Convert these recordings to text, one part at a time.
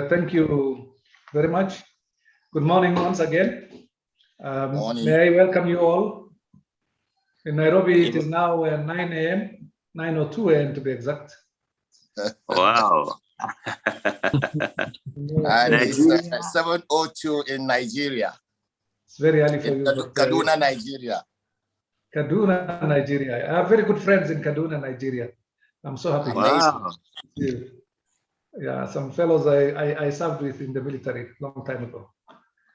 Thank you very much. Good morning once again. Morning. May I welcome you all. In Nairobi, it is now 9 a.m., 9:02 a.m. to be exact. Wow. And it's 7:02 in Nigeria. It's very early for you. Kaduna, Nigeria. Kaduna, Nigeria. I have very good friends in Kaduna, Nigeria. I'm so happy. Wow. Yeah, some fellows I served with in the military long time ago.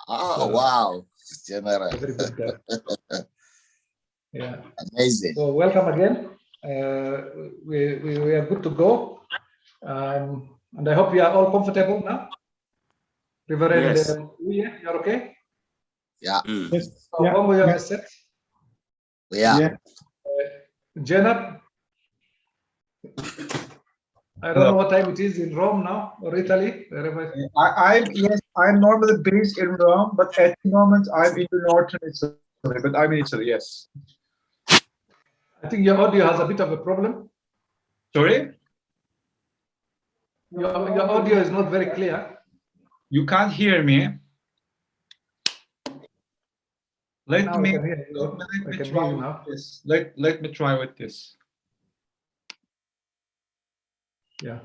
Oh, So, wow. General. very good guy. Yeah. Amazing. So welcome again. We are good to go. And I hope you are all comfortable now. Reverend, Yes. you're okay? Yeah. Yes. So Bongo, you're set? Yeah. Jenna, I don't know what time it is in Rome now or Italy, wherever. I'm normally based in Rome, but at the moment I'm in the northern Italy. But I'm in Italy, yes. I think your audio has a bit of a problem. Sorry? Your audio is not very clear. You can't hear me. Let Now I me can hear you. I can hear you now. this. Let me try with this. Yeah.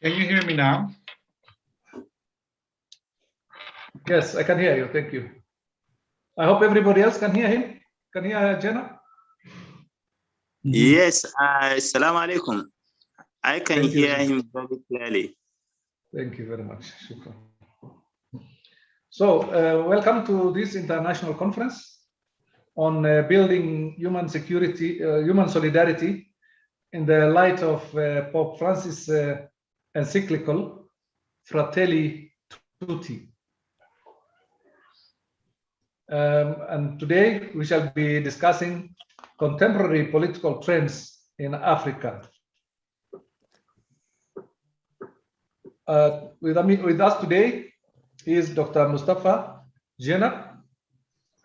Can you hear me now? Yes, I can hear you. Thank you. I hope everybody else can hear him. Can you hear Jenna? Yes. Assalamu alaikum. I can Thank you. hear him very clearly. Thank you very much. Shukran. So, welcome to this international conference on building human security, human solidarity in the light of Pope Francis' encyclical Fratelli Tutti. And today we shall be discussing contemporary political trends in Africa. With us today is Dr. Mustafa Jenab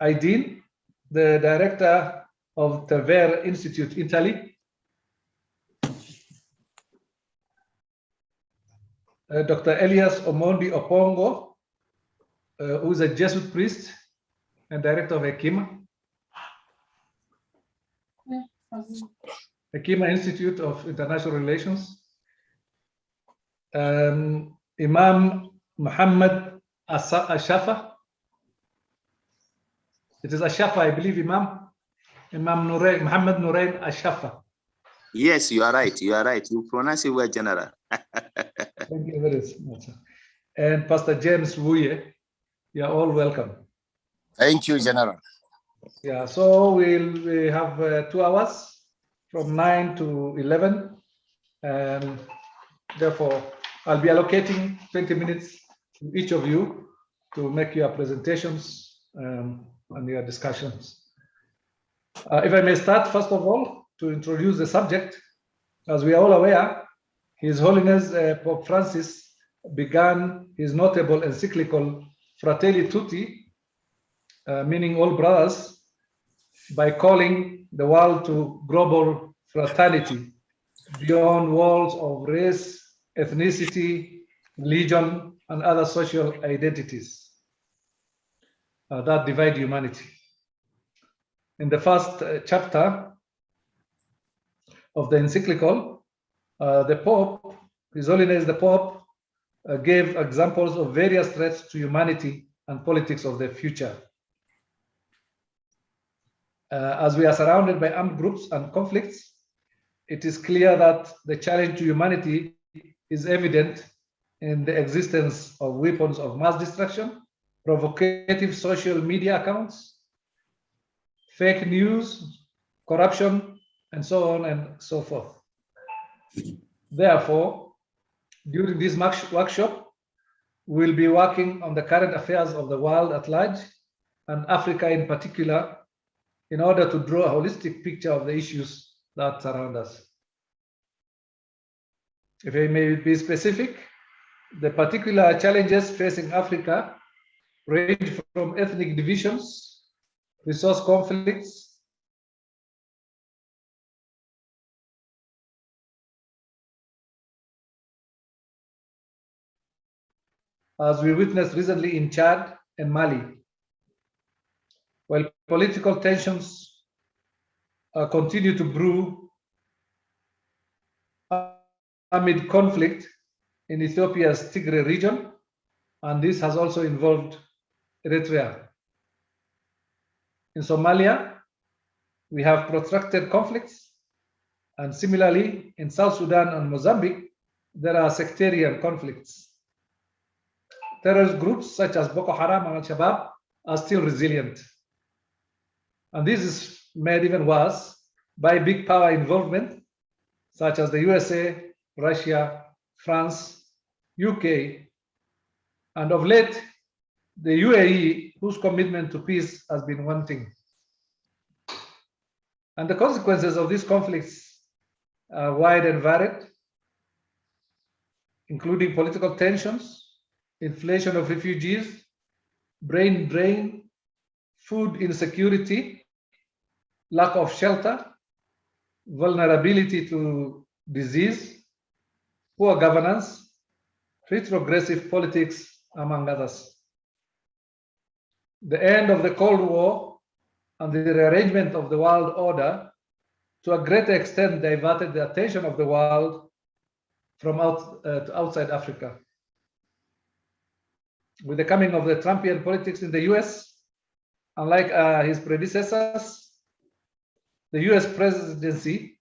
Aydin, the director of the Ver Institute, Italy. Dr. Elias Omondi Opongo, who is a Jesuit priest and director of Hekima Institute of International Relations. Imam Muhammad Ashafa. It is Ashafa, I believe, Imam Nurain, Muhammad Nurain Ashafa. Yes, you are right. You are right. You pronounce it well, General. Thank you very much. And Pastor James Wuye, you are all welcome. Thank you, General. Yeah, so we have 2 hours from 9 to 11, and therefore I'll be allocating 20 minutes to each of you to make your presentations and your discussions. If I may start, first of all, to introduce the subject. As we are all aware, His Holiness Pope Francis began his notable encyclical Fratelli Tutti, meaning all brothers, by calling the world to global fraternity beyond walls of race, ethnicity, religion, and other social identities that divide humanity. In the first chapter of the encyclical, the Pope, His Holiness the Pope, gave examples of various threats to humanity and politics of the future. As we are surrounded by armed groups and conflicts, it is clear that the challenge to humanity is evident in the existence of weapons of mass destruction, provocative social media accounts, fake news, corruption, and so on and so forth. Therefore, during this workshop, we'll be working on the current affairs of the world at large and Africa in particular, in order to draw a holistic picture of the issues that surround us. If I may be specific, the particular challenges facing Africa range from ethnic divisions, resource conflicts, as we witnessed recently in Chad and Mali, while political tensions continue to brew amid conflict in Ethiopia's Tigray region, and this has also involved Eritrea. In Somalia, we have protracted conflicts, and similarly in South Sudan and Mozambique, there are sectarian conflicts. Terrorist groups such as Boko Haram and Al-Shabab are still resilient. And this is made even worse by big power involvement, such as the USA, Russia, France, UK, and of late, the UAE, whose commitment to peace has been wanting. And the consequences of these conflicts are wide and varied, including political tensions, inflation of refugees, brain drain, food insecurity, lack of shelter, vulnerability to disease, poor governance, retrogressive politics, among others. The end of the Cold War and the rearrangement of the world order to a greater extent diverted the attention of the world from outside Africa. With the coming of the Trumpean politics in the US, unlike his predecessors, the US presidency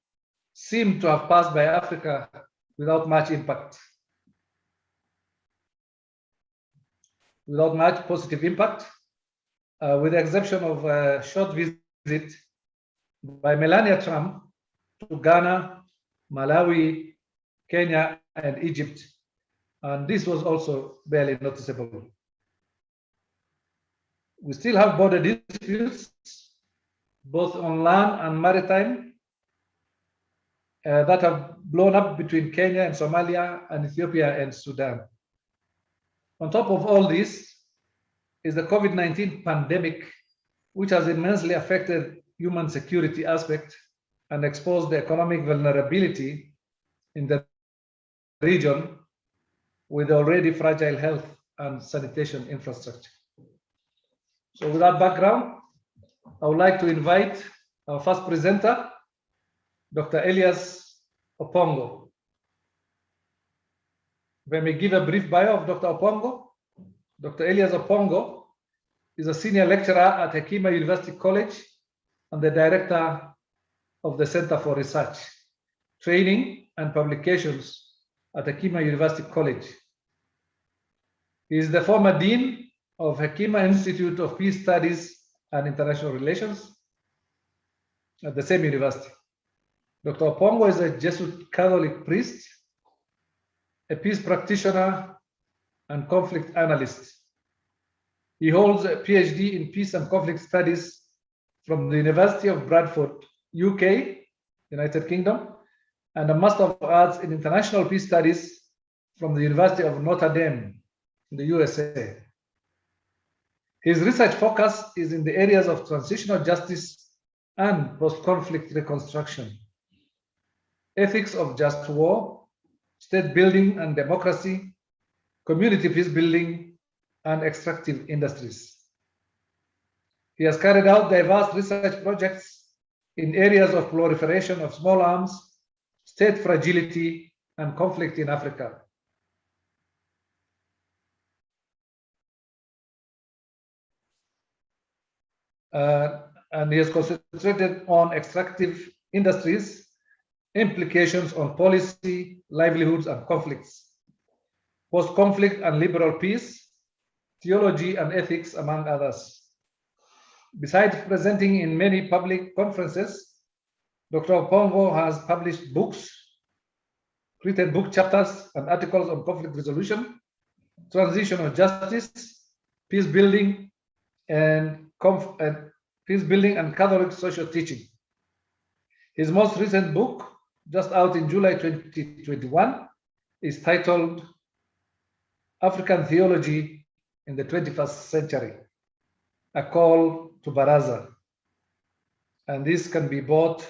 seemed to have passed by Africa without much impact, without much positive impact, with the exception of a short visit by Melania Trump to Ghana, Malawi, Kenya, and Egypt. And this was also barely noticeable. We still have border disputes, both on land and maritime, that have blown up between Kenya and Somalia and Ethiopia and Sudan. On top of all this is the COVID-19 pandemic, which has immensely affected human security aspect and exposed the economic vulnerability in the region with already fragile health and sanitation infrastructure. So with that background, I would like to invite our first presenter, Dr. Elias Opongo. If I may give a brief bio of Dr. Opongo. Dr. Elias Opongo is a senior lecturer at Hekima University College and the director of the Center for Research, Training and Publications at Hekima University College. He is the former dean of Hekima Institute of Peace Studies and International Relations at the same university. Dr. Opongo is a Jesuit Catholic priest, a peace practitioner, and conflict analyst. He holds a PhD in Peace and Conflict Studies from the University of Bradford, UK, United Kingdom, and a Master of Arts in International Peace Studies from the University of Notre Dame in the USA. His research focus is in the areas of transitional justice and post-conflict reconstruction, ethics of just war, state building and democracy, community peace building, and extractive industries. He has carried out diverse research projects in areas of proliferation of small arms, state fragility, and conflict in Africa. And he has concentrated on extractive industries, implications on policy, livelihoods, and conflicts, post-conflict and liberal peace, theology and ethics, among others. Besides presenting in many public conferences, Dr. Opongo has published books, written book chapters and articles on conflict resolution, transitional justice, peace building, and Catholic social teaching. His most recent book, just out in July 2021, is titled African Theology in the 21st century, a call to Baraza. And this can be bought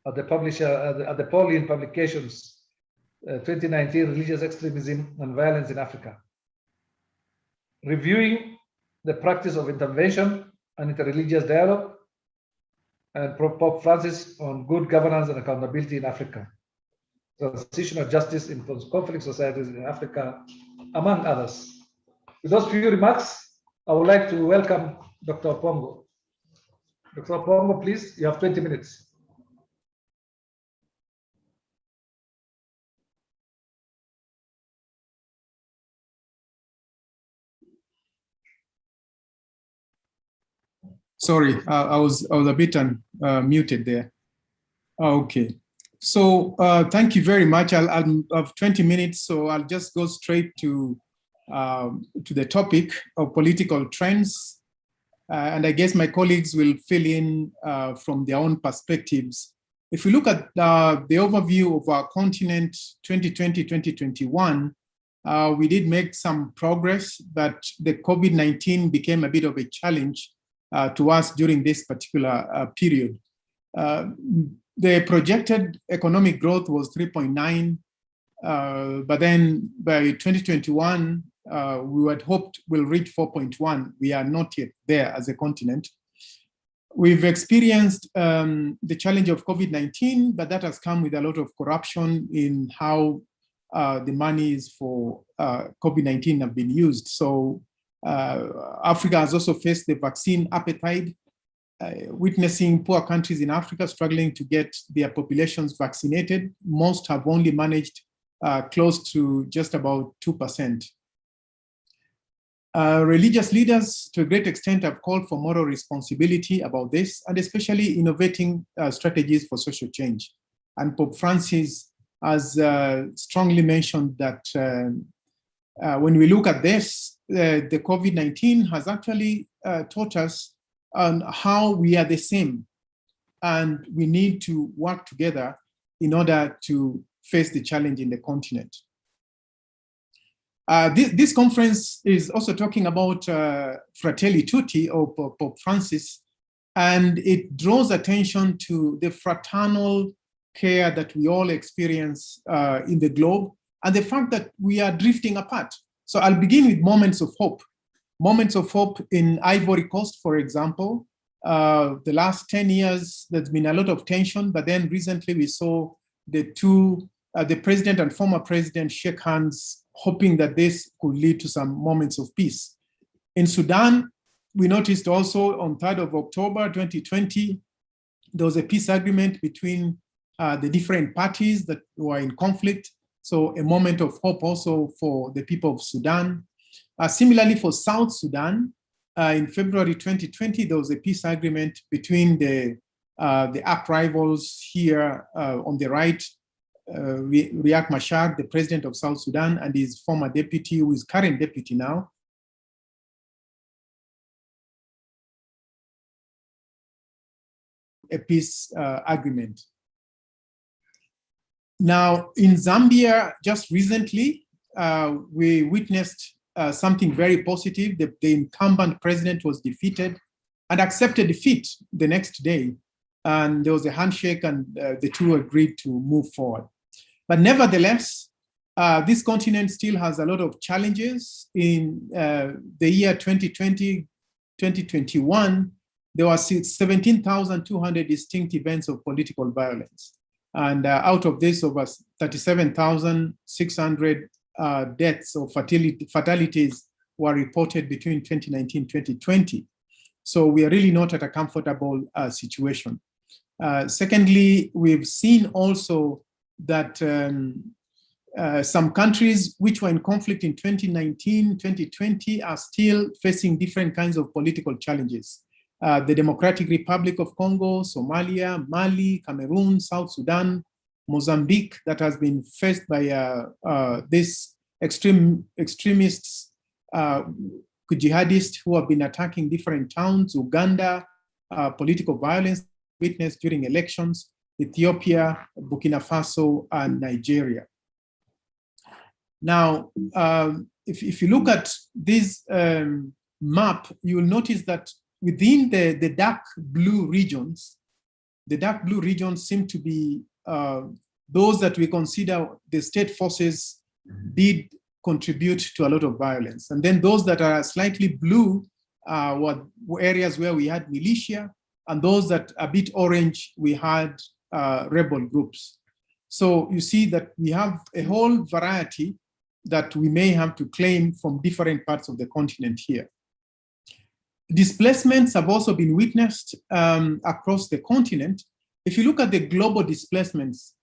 at the publisher, at the Pauline Publications, 2019, Religious Extremism and Violence in Africa. Reviewing the practice of intervention and interreligious dialogue, and Pope Francis on good governance and accountability in Africa. Transition of justice in post-conflict societies in Africa, among others. With those few remarks, I would like to welcome Dr. Pongo. Dr. Pongo, please, you have 20 minutes. Sorry, I was a bit muted there. Okay, so thank you very much. I'll have 20 minutes, so I'll just go straight to the topic of political trends, and I guess my colleagues will fill in from their own perspectives. If we look at the overview of our continent 2020-2021, we did make some progress, but the COVID-19 became a bit of a challenge to us during this particular period. The projected economic growth was 3.9, but then by 2021, we had hoped we'll reach 4.1. We are not yet there as a continent. We've experienced the challenge of COVID-19, but that has come with a lot of corruption in how the monies for COVID-19 have been used. So Africa has also faced the vaccine appetite, witnessing poor countries in Africa struggling to get their populations vaccinated. Most have only managed close to just about 2%. Religious leaders, to a great extent, have called for moral responsibility about this, and especially innovating strategies for social change. And Pope Francis has strongly mentioned that when we look at this, the COVID-19 has actually taught us on how we are the same, and we need to work together in order to face the challenge in the continent. This conference is also talking about Fratelli Tutti of Pope Francis, and it draws attention to the fraternal care that we all experience in the globe, and the fact that we are drifting apart. So I'll begin with moments of hope. Moments of hope in Ivory Coast, for example. The last 10 years, there's been a lot of tension, but then recently we saw the president and former president shake hands, hoping that this could lead to some moments of peace. In Sudan, we noticed also on 3rd of October 2020, there was a peace agreement between the different parties that were in conflict. So a moment of hope also for the people of Sudan. Similarly for South Sudan, in February 2020, there was a peace agreement between the arch rivals here on the right, Riek Machar, the president of South Sudan, and his former deputy, who is current deputy now. A peace agreement. Now, in Zambia, just recently, we witnessed something very positive. The incumbent president was defeated and accepted defeat the next day. And there was a handshake, and the two agreed to move forward. But nevertheless, this continent still has a lot of challenges. In the year 2020, 2021, there were 17,200 distinct events of political violence. And out of this, over 37,600 deaths or fatalities were reported between 2019 and 2020. So we are really not at a comfortable situation. Secondly, we've seen also that some countries which were in conflict in 2019, 2020 are still facing different kinds of political challenges. The Democratic Republic of Congo, Somalia, Mali, Cameroon, South Sudan, Mozambique, that has been faced by these extremists, jihadists who have been attacking different towns, Uganda, political violence witnessed during elections, Ethiopia, Burkina Faso, and Nigeria. Now, if you look at this map, you will notice that within the dark blue regions seem to be those that we consider the state forces did contribute to a lot of violence. And then those that are slightly blue were areas where we had militia, and those that are a bit orange, we had rebel groups. So you see that we have a whole variety that we may have to claim from different parts of the continent here. Displacements have also been witnessed across the continent. If you look at the global displacements,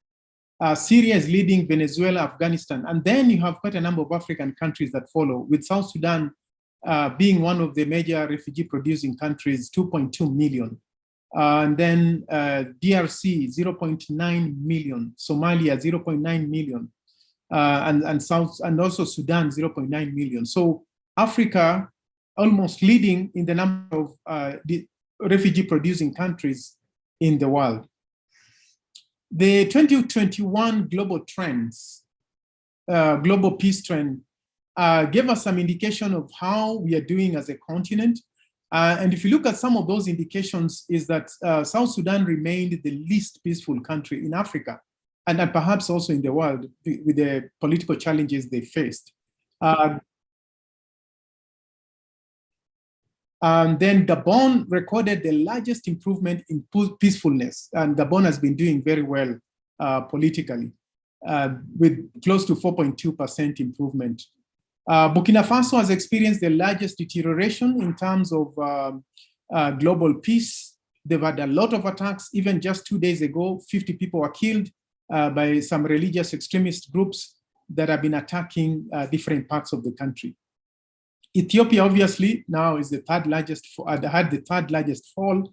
Syria is leading, Venezuela, Afghanistan, and then you have quite a number of African countries that follow, with South Sudan being one of the major refugee-producing countries, 2.2 million. And then DRC, 0.9 million, Somalia, 0.9 million, and also Sudan, 0.9 million. So Africa almost leading in the number of refugee-producing countries in the world. The 2021 global trends, global peace trend, gave us some indication of how we are doing as a continent. And if you look at some of those indications, is that South Sudan remained the least peaceful country in Africa, and perhaps also in the world with the political challenges they faced. And then Gabon recorded the largest improvement in peacefulness, and Gabon has been doing very well politically, with close to 4.2% improvement. Burkina Faso has experienced the largest deterioration in terms of global peace. They've had a lot of attacks. Even just 2 days ago, 50 people were killed by some religious extremist groups that have been attacking different parts of the country. Ethiopia, obviously, now is the third largest, had the third largest fall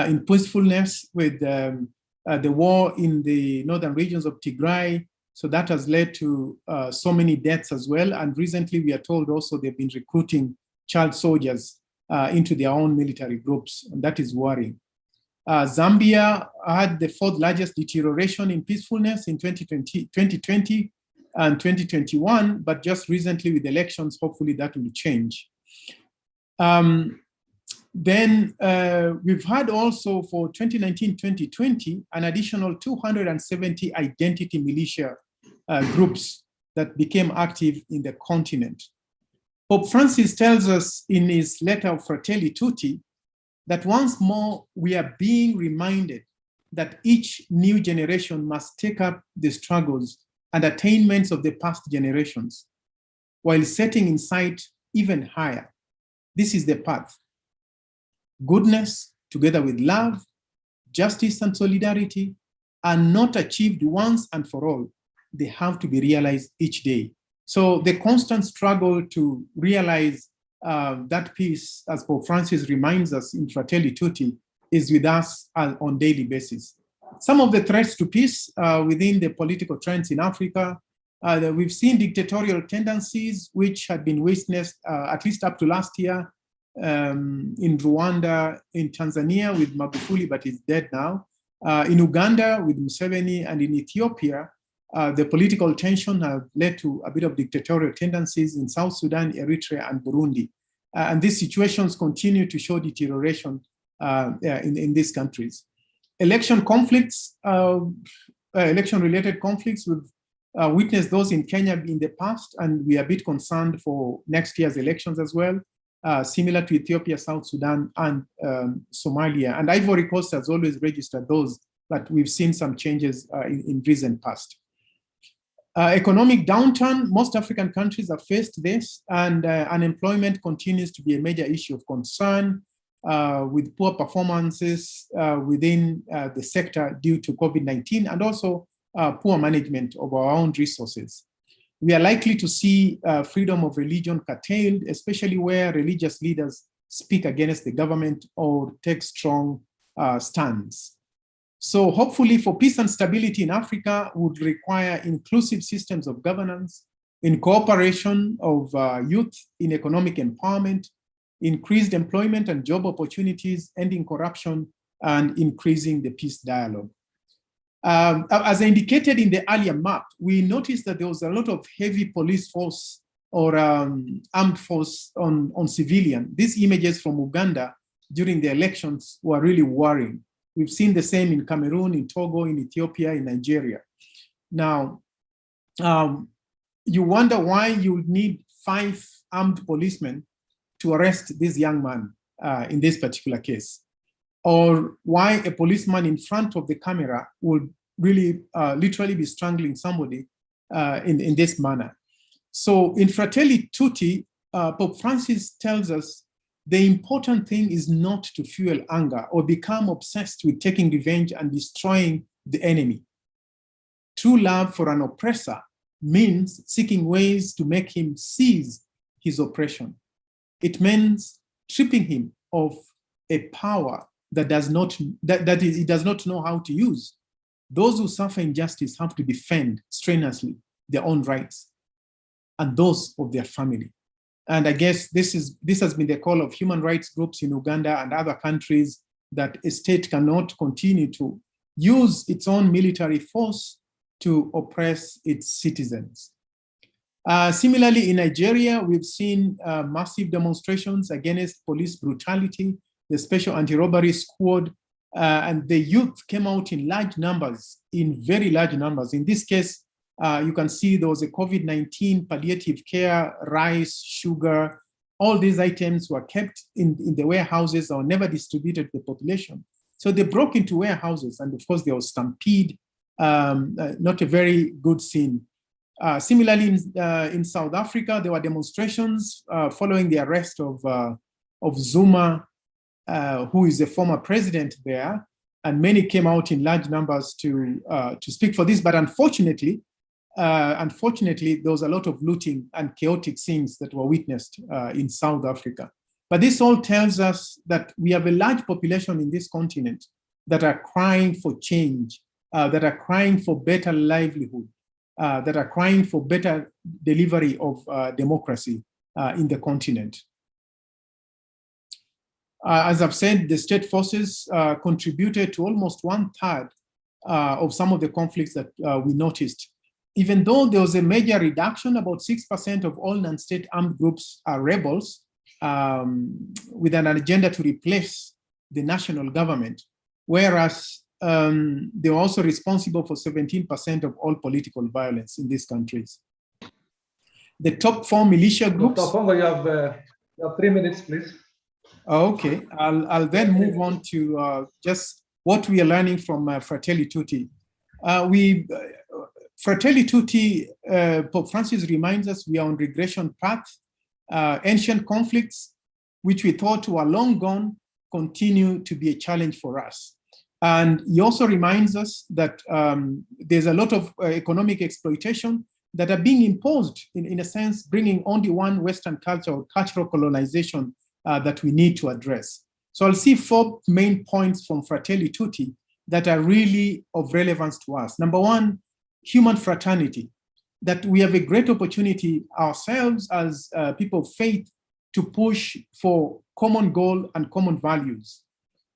in peacefulness with the war in the northern regions of Tigray. So that has led to so many deaths as well. And recently we are told also they've been recruiting child soldiers into their own military groups, and that is worrying. Zambia had the fourth largest deterioration in peacefulness in 2020 and 2021, but just recently with elections, hopefully that will change. Then we've had also for 2019-2020, an additional 270 identity militia groups that became active in the continent. Pope Francis tells us in his letter of Fratelli Tutti that once more we are being reminded that each new generation must take up the struggles and attainments of the past generations, while setting in sight even higher. This is the path. Goodness, together with love, justice, and solidarity, are not achieved once and for all. They have to be realized each day. So the constant struggle to realize that peace, as Pope Francis reminds us in Fratelli Tutti, is with us on a daily basis. Some of the threats to peace within the political trends in Africa, we've seen dictatorial tendencies which had been witnessed at least up to last year in Rwanda, in Tanzania with Magufuli, but he's dead now, in Uganda with Museveni, and in Ethiopia, the political tension have led to a bit of dictatorial tendencies in South Sudan, Eritrea, and Burundi. And these situations continue to show deterioration in these countries. Election conflicts, election-related conflicts, we've witnessed those in Kenya in the past, and we are a bit concerned for next year's elections as well, similar to Ethiopia, South Sudan, and Somalia. And Ivory Coast has always registered those, but we've seen some changes in recent past. Economic downturn, most African countries have faced this, and unemployment continues to be a major issue of concern, with poor performances within the sector due to COVID-19, and also poor management of our own resources. We are likely to see freedom of religion curtailed, especially where religious leaders speak against the government or take strong stands. So hopefully for peace and stability in Africa would require inclusive systems of governance, in cooperation of youth in economic empowerment, increased employment and job opportunities, ending corruption, and increasing the peace dialogue. As indicated in the earlier map, we noticed that there was a lot of heavy police force or armed force on civilian. These images from Uganda during the elections were really worrying. We've seen the same in Cameroon, in Togo, in Ethiopia, in Nigeria. Now, you wonder why you would need 5 armed policemen to arrest this young man in this particular case, or why a policeman in front of the camera would really literally be strangling somebody in this manner. So in Fratelli Tutti, Pope Francis tells us the important thing is not to fuel anger or become obsessed with taking revenge and destroying the enemy. True love for an oppressor means seeking ways to make him cease his oppression. It means stripping him of a power that he does not know how to use. Those who suffer injustice have to defend strenuously their own rights and those of their family. And I guess this has been the call of human rights groups in Uganda and other countries, that a state cannot continue to use its own military force to oppress its citizens. Similarly, in Nigeria, we've seen massive demonstrations against police brutality, the Special Anti-Robbery Squad, and the youth came out in large numbers, in very large numbers. In this case, you can see there was a COVID-19 palliative care, rice, sugar, all these items were kept in the warehouses or never distributed to the population. So they broke into warehouses, and of course there was stampede, not a very good scene. Similarly, in South Africa, there were demonstrations following the arrest of Zuma, who is the former president there, and many came out in large numbers to speak for this. But unfortunately, there was a lot of looting and chaotic scenes that were witnessed in South Africa. But this all tells us that we have a large population in this continent that are crying for change, that are crying for better livelihood, that are crying for better delivery of democracy in the continent. As I've said, the state forces contributed to almost 1/3 of some of the conflicts that we noticed. Even though there was a major reduction, about 6% of all non-state armed groups are rebels, with an agenda to replace the national government, whereas they were also responsible for 17% of all political violence in these countries. The top 4 militia groups. Dr. Pongo, you have 3 minutes, please. Okay, I'll then move on to just what we are learning from Fratelli Tutti. Fratelli Tutti, Pope Francis reminds us we are on regression path. Ancient conflicts, which we thought were long gone, continue to be a challenge for us. And he also reminds us that there's a lot of economic exploitation that are being imposed, in a sense, bringing only one Western culture or cultural colonization that we need to address. So I'll see 4 main points from Fratelli Tutti that are really of relevance to us. Number 1, human fraternity, that we have a great opportunity ourselves as people of faith to push for common goal and common values.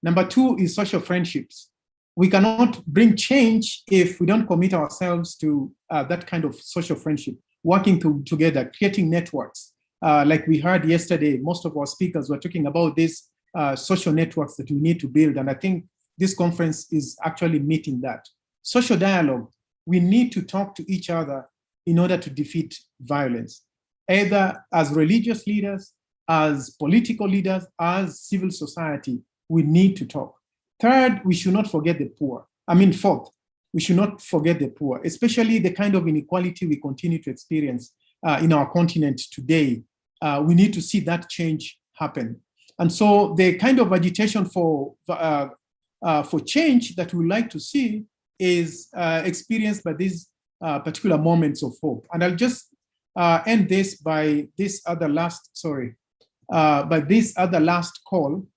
Number 2 is social friendships. We cannot bring change if we don't commit ourselves to that kind of social friendship, working together, creating networks. Like we heard yesterday, most of our speakers were talking about these social networks that we need to build. And I think this conference is actually meeting that. Social dialogue, we need to talk to each other in order to defeat violence, either as religious leaders, as political leaders, as civil society. We need to talk. Third, we should not forget the poor. Fourth, we should not forget the poor, especially the kind of inequality we continue to experience in our continent today. We need to see that change happen. And so the kind of agitation for change that we like to see is experienced by these particular moments of hope. And I'll just end this by this other last call.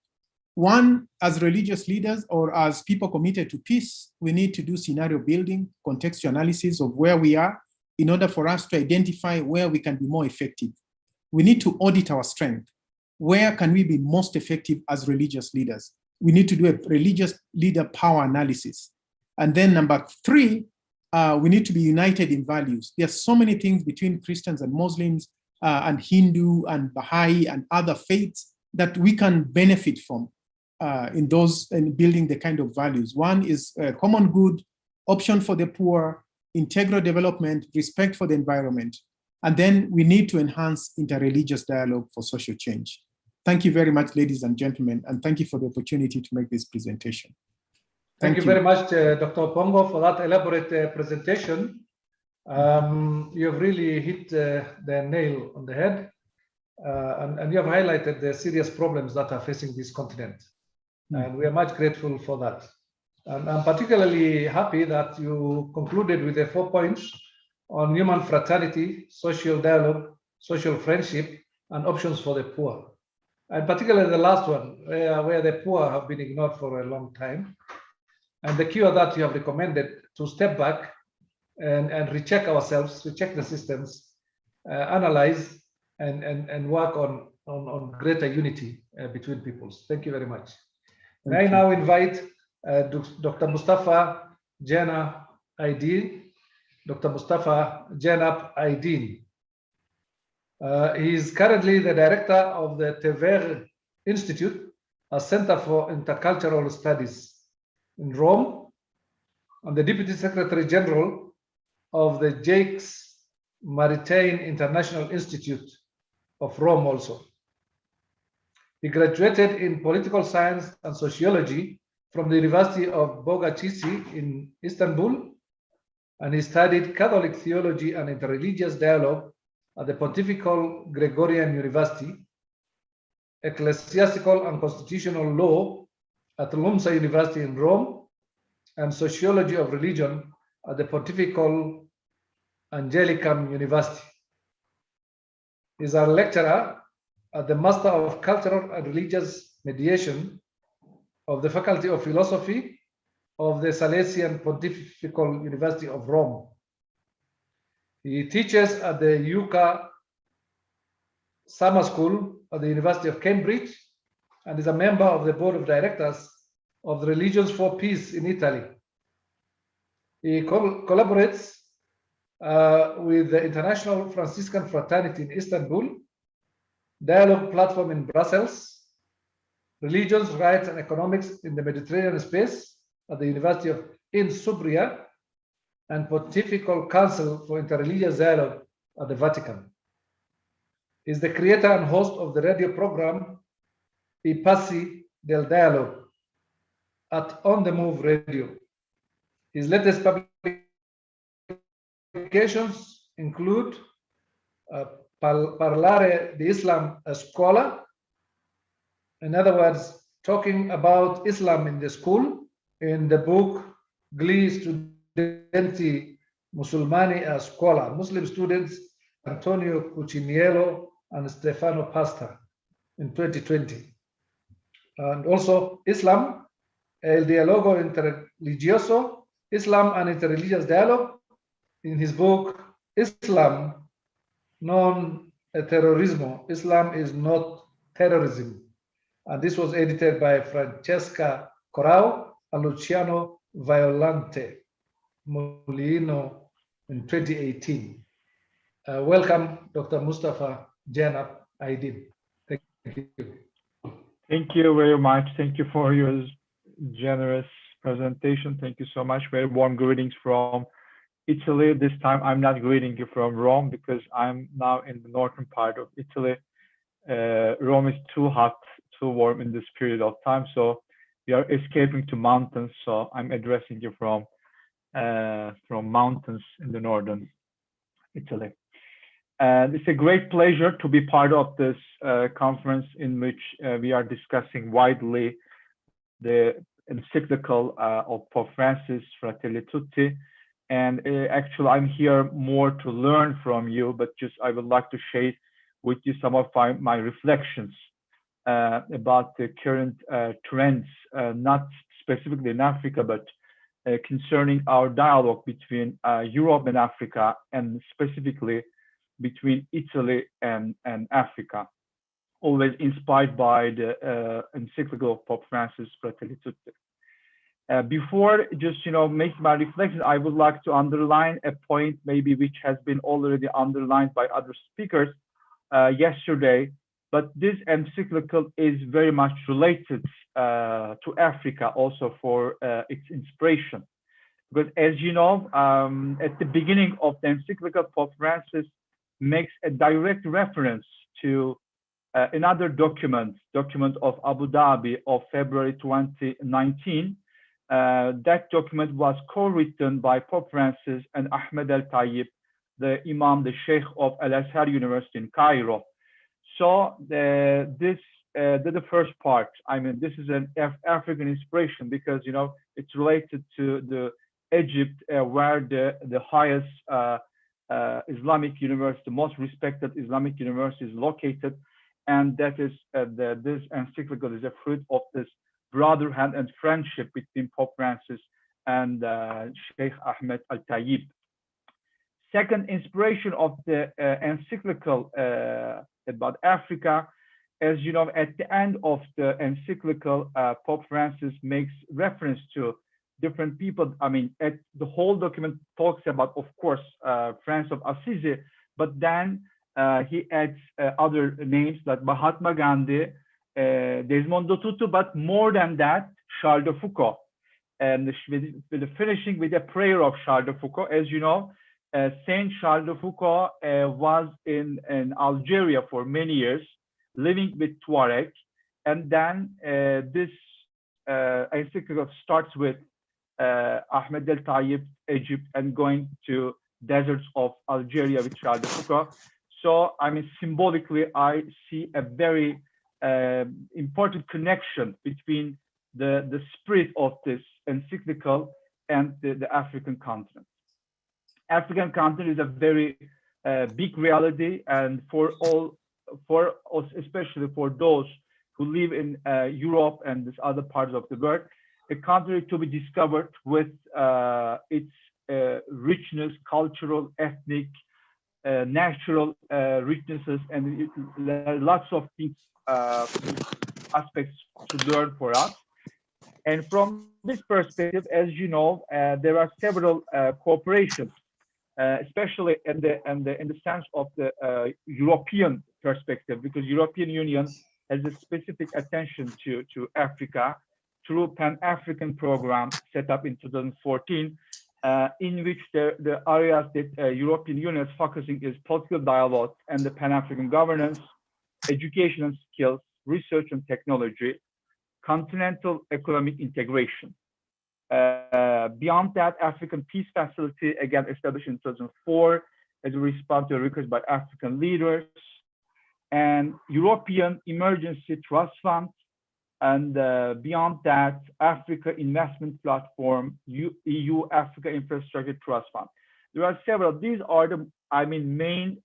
One, as religious leaders or as people committed to peace, we need to do scenario building, contextual analysis of where we are in order for us to identify where we can be more effective. We need to audit our strength. Where can we be most effective as religious leaders? We need to do a religious leader power analysis. And then number 3, we need to be united in values. There are so many things between Christians and Muslims, and Hindu and Baha'i and other faiths that we can benefit from in building the kind of values. One is common good, option for the poor, integral development, respect for the environment. And then we need to enhance interreligious dialogue for social change. Thank you very much, ladies and gentlemen, and thank you for the opportunity to make this presentation. Thank you very much, Dr. Pongo, for that elaborate presentation. You've really hit the nail on the head, and you have highlighted the serious problems that are facing this continent. And we are much grateful for that. And I'm particularly happy that you concluded with the 4 points on human fraternity, social dialogue, social friendship, and options for the poor. And particularly the last one, where the poor have been ignored for a long time. And the cure that you have recommended to step back and recheck ourselves, recheck the systems, analyze, and work on greater unity between peoples. Thank you very much. May I now invite Dr. Mustafa Jenab Aydin. Dr. Mustafa Jenab Aydin. He is currently the director of the Tver Institute, a center for intercultural studies in Rome, and the Deputy Secretary General of the Jakes Maritime International Institute of Rome also. He graduated in political science and sociology from the University of Bogazici in Istanbul, and he studied Catholic theology and interreligious dialogue at the Pontifical Gregorian University, ecclesiastical and constitutional law at LUMSA University in Rome, and sociology of religion at the Pontifical Angelicum University. He is a lecturer at the Master of Cultural and Religious Mediation of the Faculty of Philosophy of the Salesian Pontifical University of Rome. He teaches at the UCA Summer School at the University of Cambridge and is a member of the board of directors of the Religions for Peace in Italy. He collaborates with the International Franciscan Fraternity in Istanbul, Dialogue Platform in Brussels, Religions, Rights and Economics in the Mediterranean Space at the University of Insubria, and Pontifical Council for Interreligious Dialogue at the Vatican. He is the creator and host of the radio program I Passi del Dialogue at On the Move Radio. His latest publications include Parlare di Islam a Scuola, in other words, talking about Islam in the school, in the book Gli Studenti Musulmani a Scuola, Muslim Students, Antonio Cuciniello and Stefano Pasta in 2020. And also Islam, El Dialogo Interreligioso, Islam and Interreligious Dialogue, in his book Islam Non Terrorismo, Islam is not terrorism. And this was edited by Francesca Corrao and Luciano Violante Molino in 2018. Welcome, Dr. Mustafa Jenab Aydin. Thank you. Thank you very much. Thank you for your generous presentation. Thank you so much. Very warm greetings from Italy. This time I'm not greeting you from Rome because I'm now in the northern part of Italy. Rome is too hot, too warm in this period of time, so we are escaping to mountains. So I'm addressing you from mountains in the northern Italy. And it's a great pleasure to be part of this conference in which we are discussing widely the encyclical of Pope Francis, Fratelli Tutti. And actually, I'm here more to learn from you, but just I would like to share with you some of my reflections about the current trends, not specifically in Africa, but concerning our dialogue between Europe and Africa, and specifically between Italy and Africa, always inspired by the encyclical of Pope Francis, Fratelli Tutti. Before just making my reflection, I would like to underline a point maybe which has been already underlined by other speakers, yesterday, but this encyclical is very much related to Africa also for its inspiration. Because as you know, at the beginning of the encyclical, Pope Francis makes a direct reference to another document of Abu Dhabi of February 2019. That document was co-written by Pope Francis and Ahmed Al-Tayyib, the Imam, the Sheikh of Al-Azhar University in Cairo. So this the first part. I mean, this is an African inspiration because, you know, it's related to the Egypt, where the highest Islamic university, the most respected Islamic university is located. And that is this encyclical is a fruit of this brotherhood and friendship between Pope Francis and Sheikh Ahmed Al-Tayyib. Second inspiration of the encyclical about Africa, as you know, at the end of the encyclical, Pope Francis makes reference to different people. I mean, the whole document talks about, of course, Francis of Assisi, but then he adds other names like Mahatma Gandhi, Desmond Tutu, but more than that, Charles de Foucault. And with the finishing with a prayer of Charles de Foucault. As you know, Saint Charles de Foucault was in Algeria for many years, living with Tuareg. And then this encyclical starts with Ahmed El-Tayyib, Egypt, and going to deserts of Algeria with Charles de Foucault. So, I mean, symbolically, I see a very important connection between the spirit of this encyclical and the African continent. African continent is a very big reality, and for us, especially for those who live in Europe and these other parts of the world, a country to be discovered with its richness, cultural, ethnic, natural richnesses, and lots of things, aspects to learn for us. And from this perspective, as you know, there are several cooperations, especially in the sense of the European perspective, because European Union has a specific attention to Africa through Pan-African program set up in 2014, in which the areas that European Union is focusing is political dialogue and the Pan-African governance, education and skills, research and technology, continental economic integration. Beyond that, African Peace Facility, again established in 2004 as a response to a request by African leaders, and European Emergency Trust Fund, and beyond that, Africa Investment Platform, EU Africa Infrastructure Trust Fund. There are several. These are the, main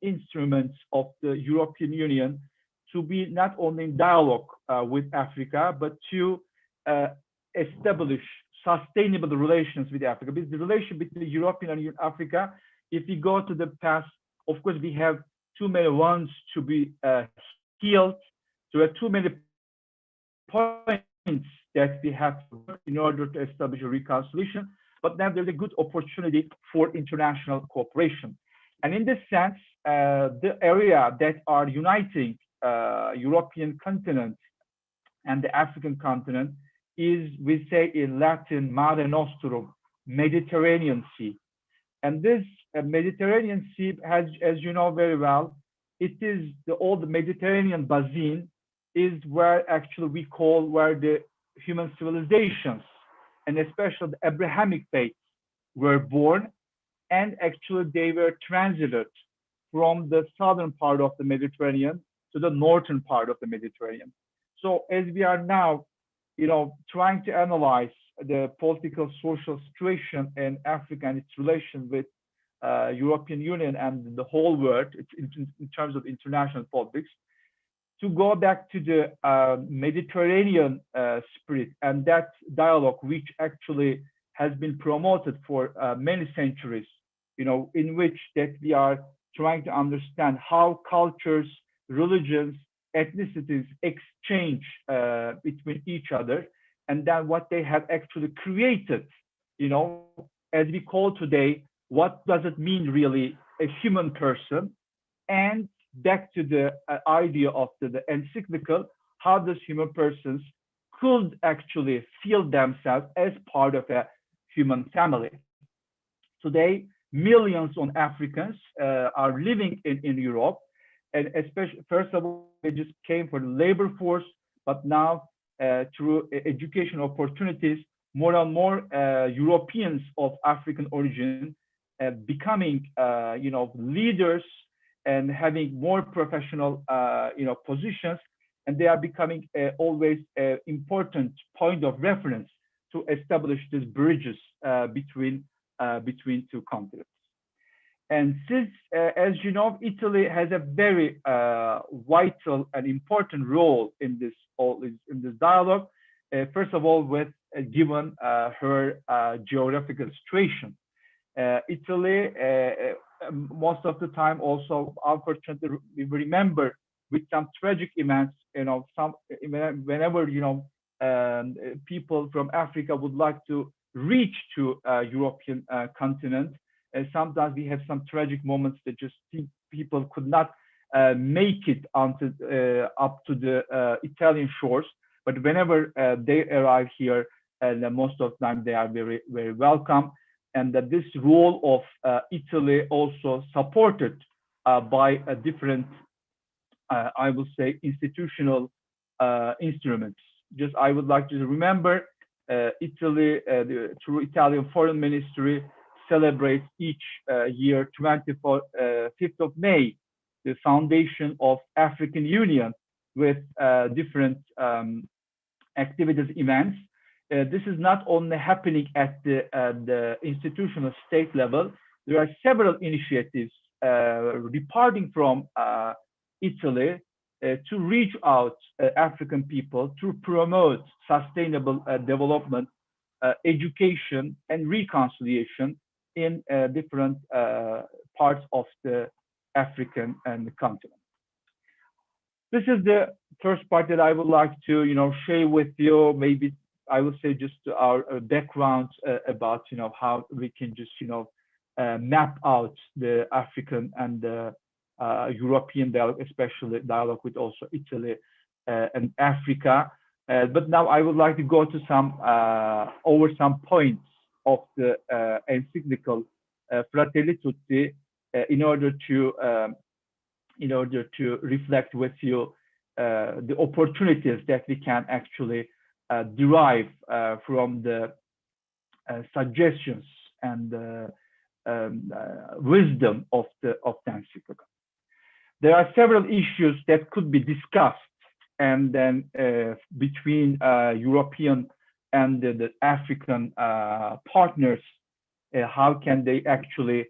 instruments of the European Union to be not only in dialogue with Africa, but to establish sustainable relations with Africa. Because the relation between the European Union and Africa, if we go to the past, of course, we have too many wounds to be healed. There are too many points that we have to work in order to establish a reconciliation, but then there's a good opportunity for international cooperation. And in this sense, the area that are uniting European continent and the African continent is, we say in Latin, Mare Nostrum, Mediterranean Sea. And this Mediterranean Sea has, as you know very well, it is the old Mediterranean basin is where actually we call where the human civilizations and especially the Abrahamic faiths were born, and actually they were transited from the southern part of the Mediterranean to the northern part of the Mediterranean. So as we are now, trying to analyze the political social situation in Africa and its relation with European Union and the whole world in terms of international politics, to go back to the Mediterranean spirit and that dialogue, which actually has been promoted for many centuries, in which that we are trying to understand how cultures, religions, ethnicities exchange between each other, and then what they have actually created, as we call today, what does it mean really a human person, and back to the idea of the encyclical, how does human persons could actually feel themselves as part of a human family. Today, millions of Africans are living in Europe, and especially, first of all, they just came for the labor force, but now through education opportunities, more and more Europeans of African origin becoming, leaders and having more professional, positions, and they are becoming always an important point of reference to establish these bridges between two continents. And since, as you know, Italy has a very vital and important role in this dialogue. First of all, with given her geographical situation, Italy, most of the time, also unfortunately, we remember with some tragic events. Whenever people from Africa would like to reach to European continent. And sometimes we have some tragic moments that just people could not make it onto, up to the Italian shores. But whenever they arrive here, and most of the time they are very, very welcome. And that this role of Italy also supported by a different, I will say, institutional instruments. Just I would like to remember Italy, through Italian Foreign Ministry, celebrates each year 5th of May, the foundation of African Union with different activities, events. This is not only happening at the institutional state level. There are several initiatives departing from Italy to reach out African people to promote sustainable development, education, and reconciliation in different parts of the African and the continent. This is the first part that I would like to, share with you. Maybe I would say just our background about, how we can just, map out the African and the European dialogue, especially dialogue with also Italy and Africa. But now I would like to go to over some points of the encyclical Fratelli Tutti in order to reflect with you the opportunities that we can actually derive from the suggestions and wisdom of the encyclical. There are several issues that could be discussed, and then between European and the African partners, how can they actually,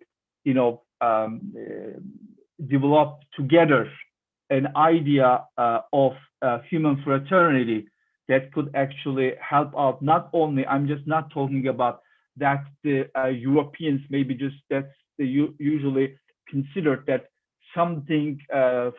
develop together an idea of human fraternity that could actually help out. Not only, I'm just not talking about that the Europeans maybe just that's they usually consider that something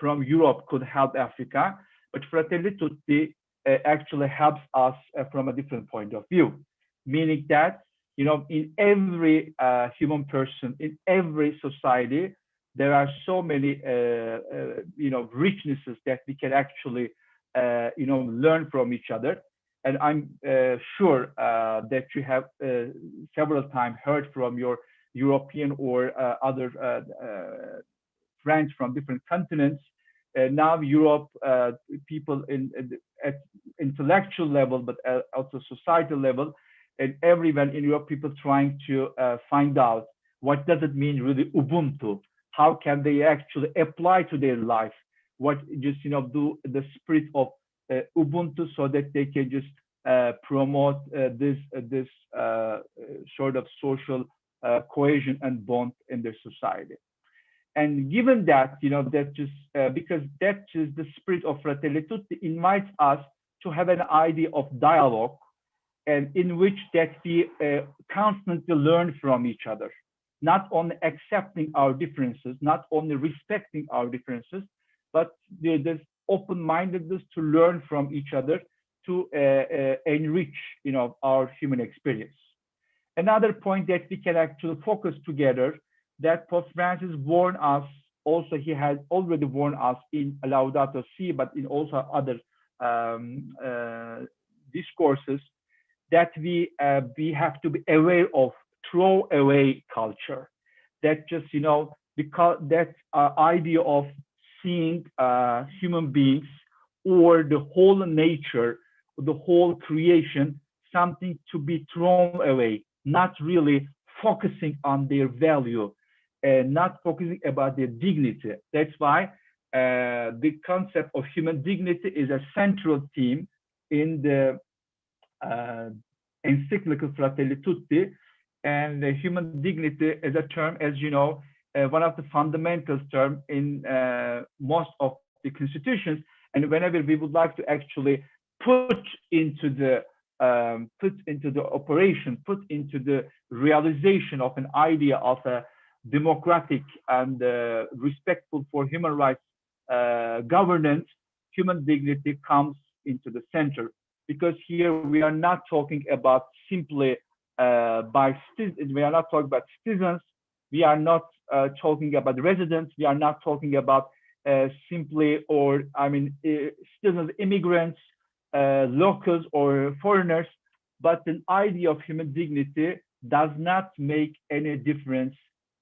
from Europe could help Africa, but Fratelli Tutti actually helps us from a different point of view, meaning that, in every human person, in every society, there are so many, richnesses that we can actually, learn from each other. And I'm sure that you have several times heard from your European or other friends from different continents. Now Europe, people at intellectual level, but also societal level, and everyone in Europe, people trying to find out what does it mean really Ubuntu? How can they actually apply to their life? What just do the spirit of Ubuntu so that they can just promote this sort of social cohesion and bond in their society. And given that, that just because that is the spirit of Fratelli Tutti invites us to have an idea of dialogue, and in which that we constantly learn from each other, not only accepting our differences, not only respecting our differences, but there's open-mindedness to learn from each other to enrich, our human experience. Another point that we can actually focus together, that Pope Francis warned us also he has already warned us in Laudato Si, but in also other discourses, that we have to be aware of throwaway culture. That just, because that idea of seeing human beings or the whole nature, the whole creation, something to be thrown away, not really focusing on their value, and not focusing about their dignity. That's why the concept of human dignity is a central theme in the encyclical Fratelli Tutti. And human dignity is a term, as you know, one of the fundamental terms in most of the constitutions. And whenever we would like to actually put into the operation, put into the realization of an idea of a democratic and respectful for human rights governance, human dignity comes into the center. Because here we are not talking about simply we are not talking about citizens, we are not talking about residents, we are not talking about simply, or citizens, immigrants, locals or foreigners, but an idea of human dignity does not make any difference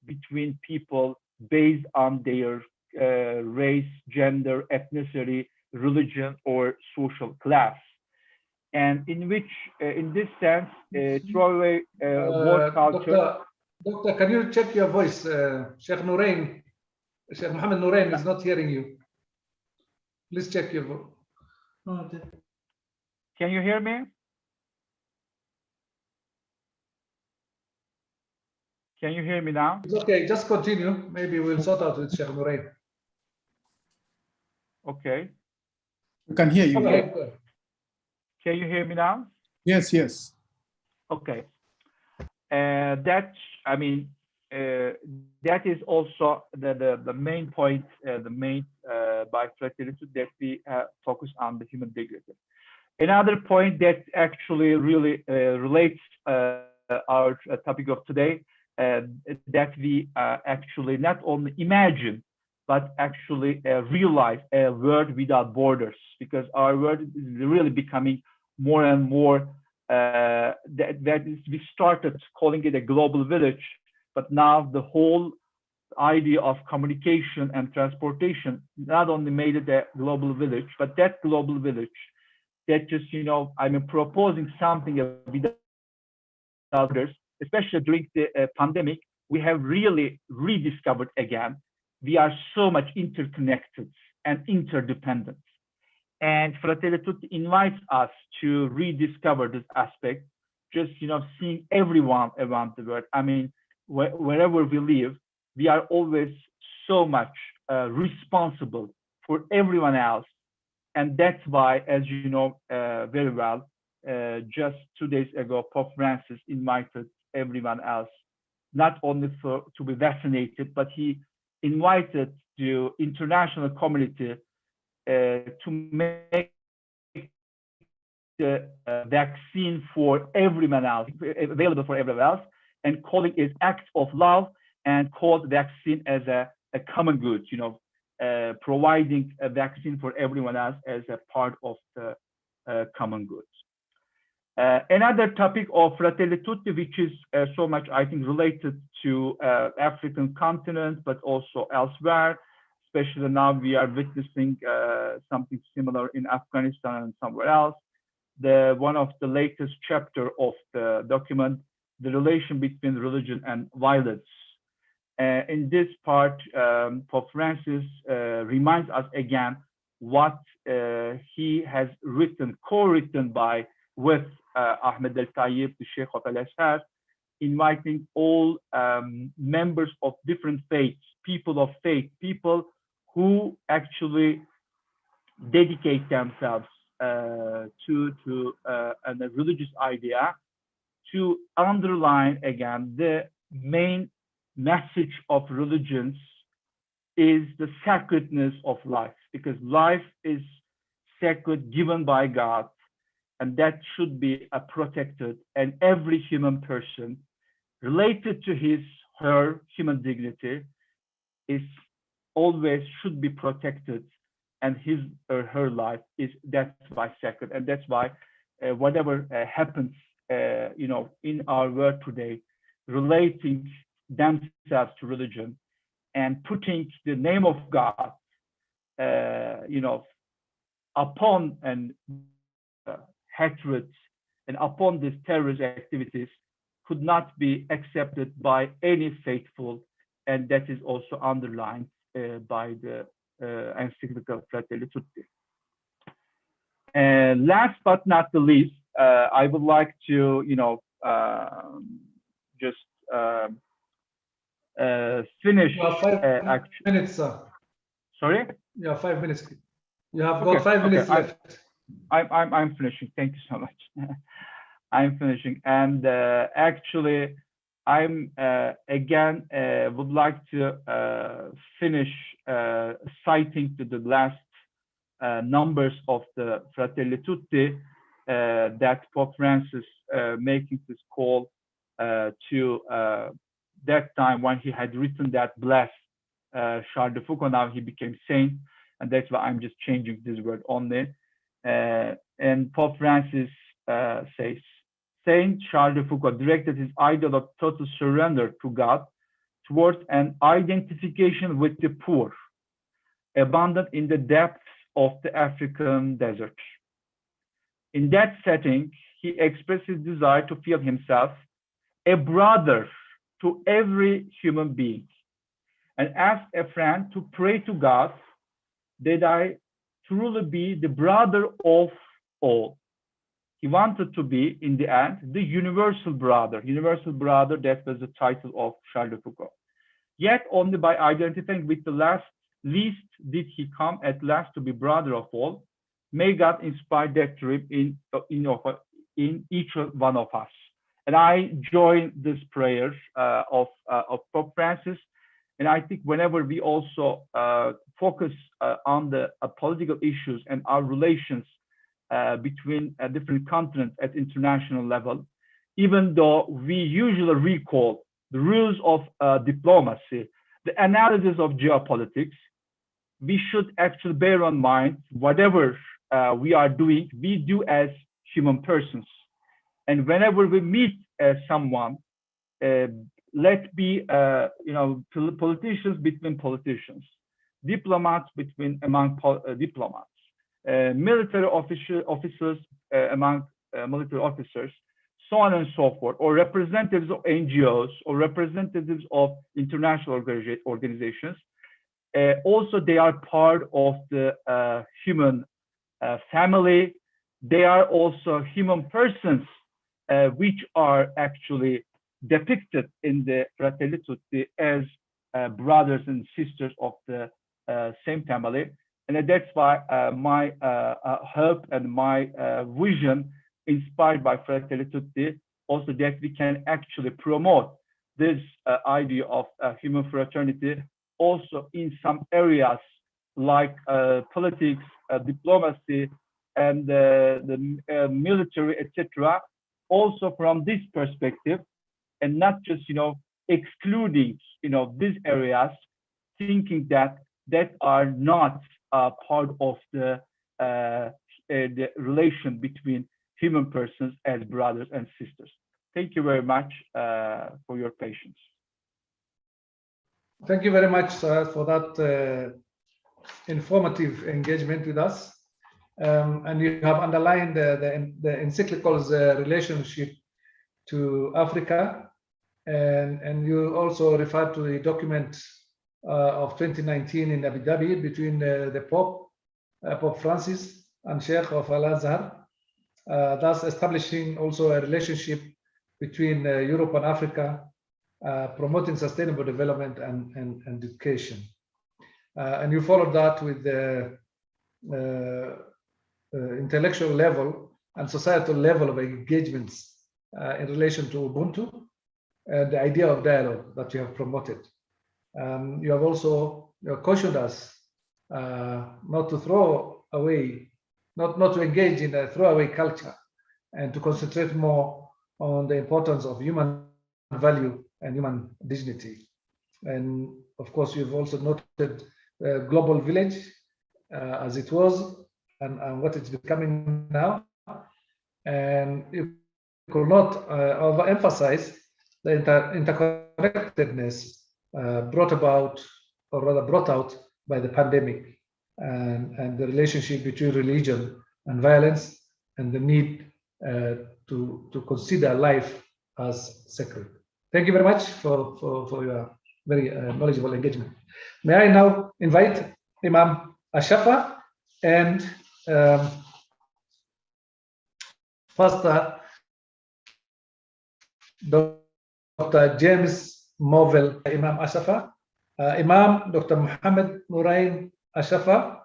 between people based on their race, gender, ethnicity, religion, or social class. And in which, in this sense, throwaway word culture. Doctor, can you check your voice? Sheikh Nourain, Sheikh Mohammed Nourain is not hearing you. Please check your voice. Can you hear me? Can you hear me now? It's okay, just continue. Maybe we'll sort out with Sheikh Nourain. Okay. We can hear you. Okay. Can you hear me now? Yes, yes. Okay. That is also the main point, by fraternity, that we focus on the human dignity. Another point that actually really relates our topic of today, that we actually not only imagine, but actually realize a world without borders, because our world is really becoming more and more, we started calling it a global village, but now the whole idea of communication and transportation not only made it a global village, but that global village, that just, proposing something without borders, especially during the pandemic, we have really rediscovered again, we are so much interconnected and interdependent. And Fratelli Tutti invites us to rediscover this aspect, just, seeing everyone around the world. Wherever we live, we are always so much responsible for everyone else. And that's why, as you know very well, just 2 days ago, Pope Francis invited everyone else, not only to be vaccinated, but he invited the international community to make the vaccine for everyone else, available for everyone else, and calling it act of love, and called vaccine as a common good, providing a vaccine for everyone else as a part of the common good. Another topic of Fratelli Tutti, which is so much, I think, related to African continent, but also elsewhere, especially now we are witnessing something similar in Afghanistan and somewhere else. One of the latest chapter of the document, the relation between religion and violence. In this part, Pope Francis reminds us again what he has written, co-written with Ahmed al-Tayyib, the Sheikh of Al-Azhar, inviting all members of different faiths, people of faith, people who actually dedicate themselves to a religious idea, to underline again the main message of religions is the sacredness of life, because life is sacred, given by God, and that should be protected, and every human person, related to her human dignity, is always should be protected, and his or her life that's why sacred, and that's why whatever happens, in our world today, relating themselves to religion and putting the name of God, upon and hatred and upon these terrorist activities could not be accepted by any faithful, and that is also underlined by the encyclical Fratelli Tutti. And last but not the least, I would like to, just finish. You have 5 minutes, sir. Sorry? You have 5 minutes. You have got 5 minutes left. I'm finishing. Thank you so much. I'm finishing, and actually, I'm again would like to finish citing to the last numbers of the Fratelli Tutti that Pope Francis making this call to that time when he had written that blessed Charles de Foucauld. Now he became saint, and that's why I'm just changing this word only. And Pope Francis says, Saint Charles de Foucauld directed his ideal of total surrender to God towards an identification with the poor, abandoned in the depths of the African desert. In that setting, he expressed his desire to feel himself a brother to every human being, and asked a friend to pray to God that I truly be the brother of all. He wanted to be, in the end, the universal brother. Universal brother, that was the title of Charles de Foucauld. Yet only by identifying with the least did he come at last to be brother of all. May God inspire that dream in each one of us. And I join this prayer of Pope Francis. And I think whenever we also focus on the political issues and our relations between different continents at international level, even though we usually recall the rules of diplomacy, the analysis of geopolitics, we should actually bear in mind whatever we are doing, we do as human persons. And whenever we meet someone, let be politicians between politicians, diplomats among diplomats, military officers among military officers, so on and so forth, or representatives of NGOs or representatives of international organizations. Also, they are part of the human family. They are also human persons, which are actually depicted in the Fratelli Tutti as brothers and sisters of the same family. And that's why my hope and my vision, inspired by Fratelli Tutti, also that we can actually promote this idea of human fraternity also in some areas like politics, diplomacy, and the military, etc. Also from this perspective, and not just excluding these areas, thinking that are not part of the relation between human persons as brothers and sisters. Thank you very much for your patience. Thank you very much, sir, for that informative engagement with us. And you have underlined the encyclical's relationship to Africa, and you also referred to the document of 2019 in Abu Dhabi between the Pope Francis and Sheikh of Al-Azhar, thus establishing also a relationship between Europe and Africa, promoting sustainable development and education. And you followed that with the intellectual level and societal level of engagements in relation to Ubuntu and the idea of dialogue that you have promoted. You have also cautioned us not to throw away, not to engage in a throwaway culture, and to concentrate more on the importance of human value and human dignity. And of course, you've also noted global village as it was and what it's becoming now. And you could not overemphasize the interconnectedness brought about, or rather brought out, by the pandemic and the relationship between religion and violence and the need to consider life as sacred. Thank you very much for your very knowledgeable engagement. May I now invite Imam Ashafa and Pastor Dr. James Movell. Imam Ashafa. Imam Dr. Muhammad Nurain Ashafa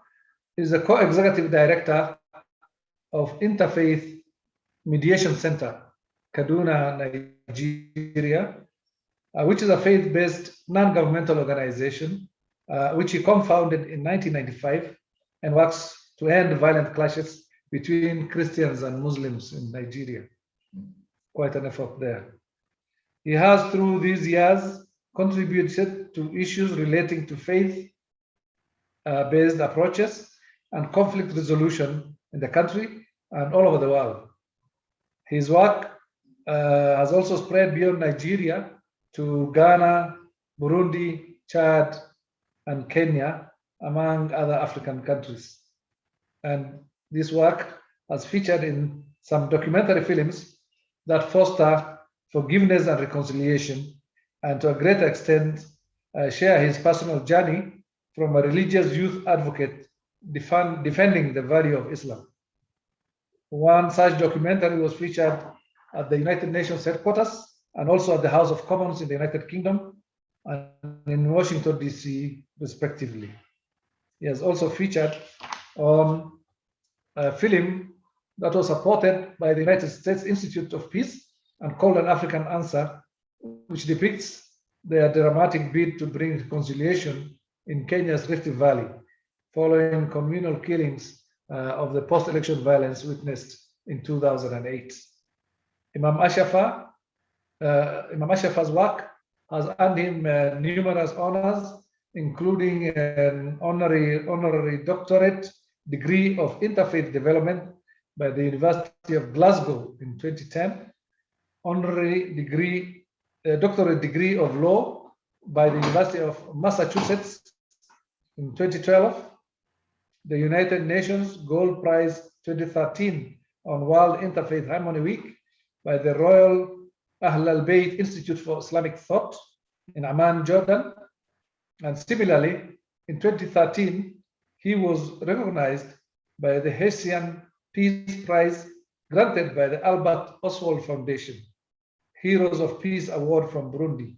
is the co-executive director of Interfaith Mediation Center, Kaduna, Nigeria, which is a faith-based non-governmental organization, which he co-founded in 1995 and works to end violent clashes between Christians and Muslims in Nigeria. Quite an effort there. He has, through these years, contributed to issues relating to faith-based approaches and conflict resolution in the country and all over the world. His work has also spread beyond Nigeria to Ghana, Burundi, Chad, and Kenya, among other African countries. And this work has featured in some documentary films that foster forgiveness and reconciliation, and to a greater extent share his personal journey from a religious youth advocate defending the value of Islam. One such documentary was featured at the United Nations headquarters and also at the House of Commons in the United Kingdom and in Washington, D.C., respectively. He has also featured on a film that was supported by the United States Institute of Peace and called An African Answer, which depicts their dramatic bid to bring reconciliation in Kenya's Rift Valley, following communal killings of the post-election violence witnessed in 2008. Imam Ashafa's work has earned him numerous honors, including an honorary doctorate degree of interfaith development by the University of Glasgow in 2010, honorary degree, doctorate degree of law by the University of Massachusetts in 2012, the United Nations Gold Prize 2013 on World Interfaith Harmony Week by the Royal Ahl al-Bayt Institute for Islamic Thought in Amman, Jordan. And similarly, in 2013, he was recognized by the Hessian Peace Prize granted by the Albert Oswald Foundation, Heroes of Peace Award from Burundi,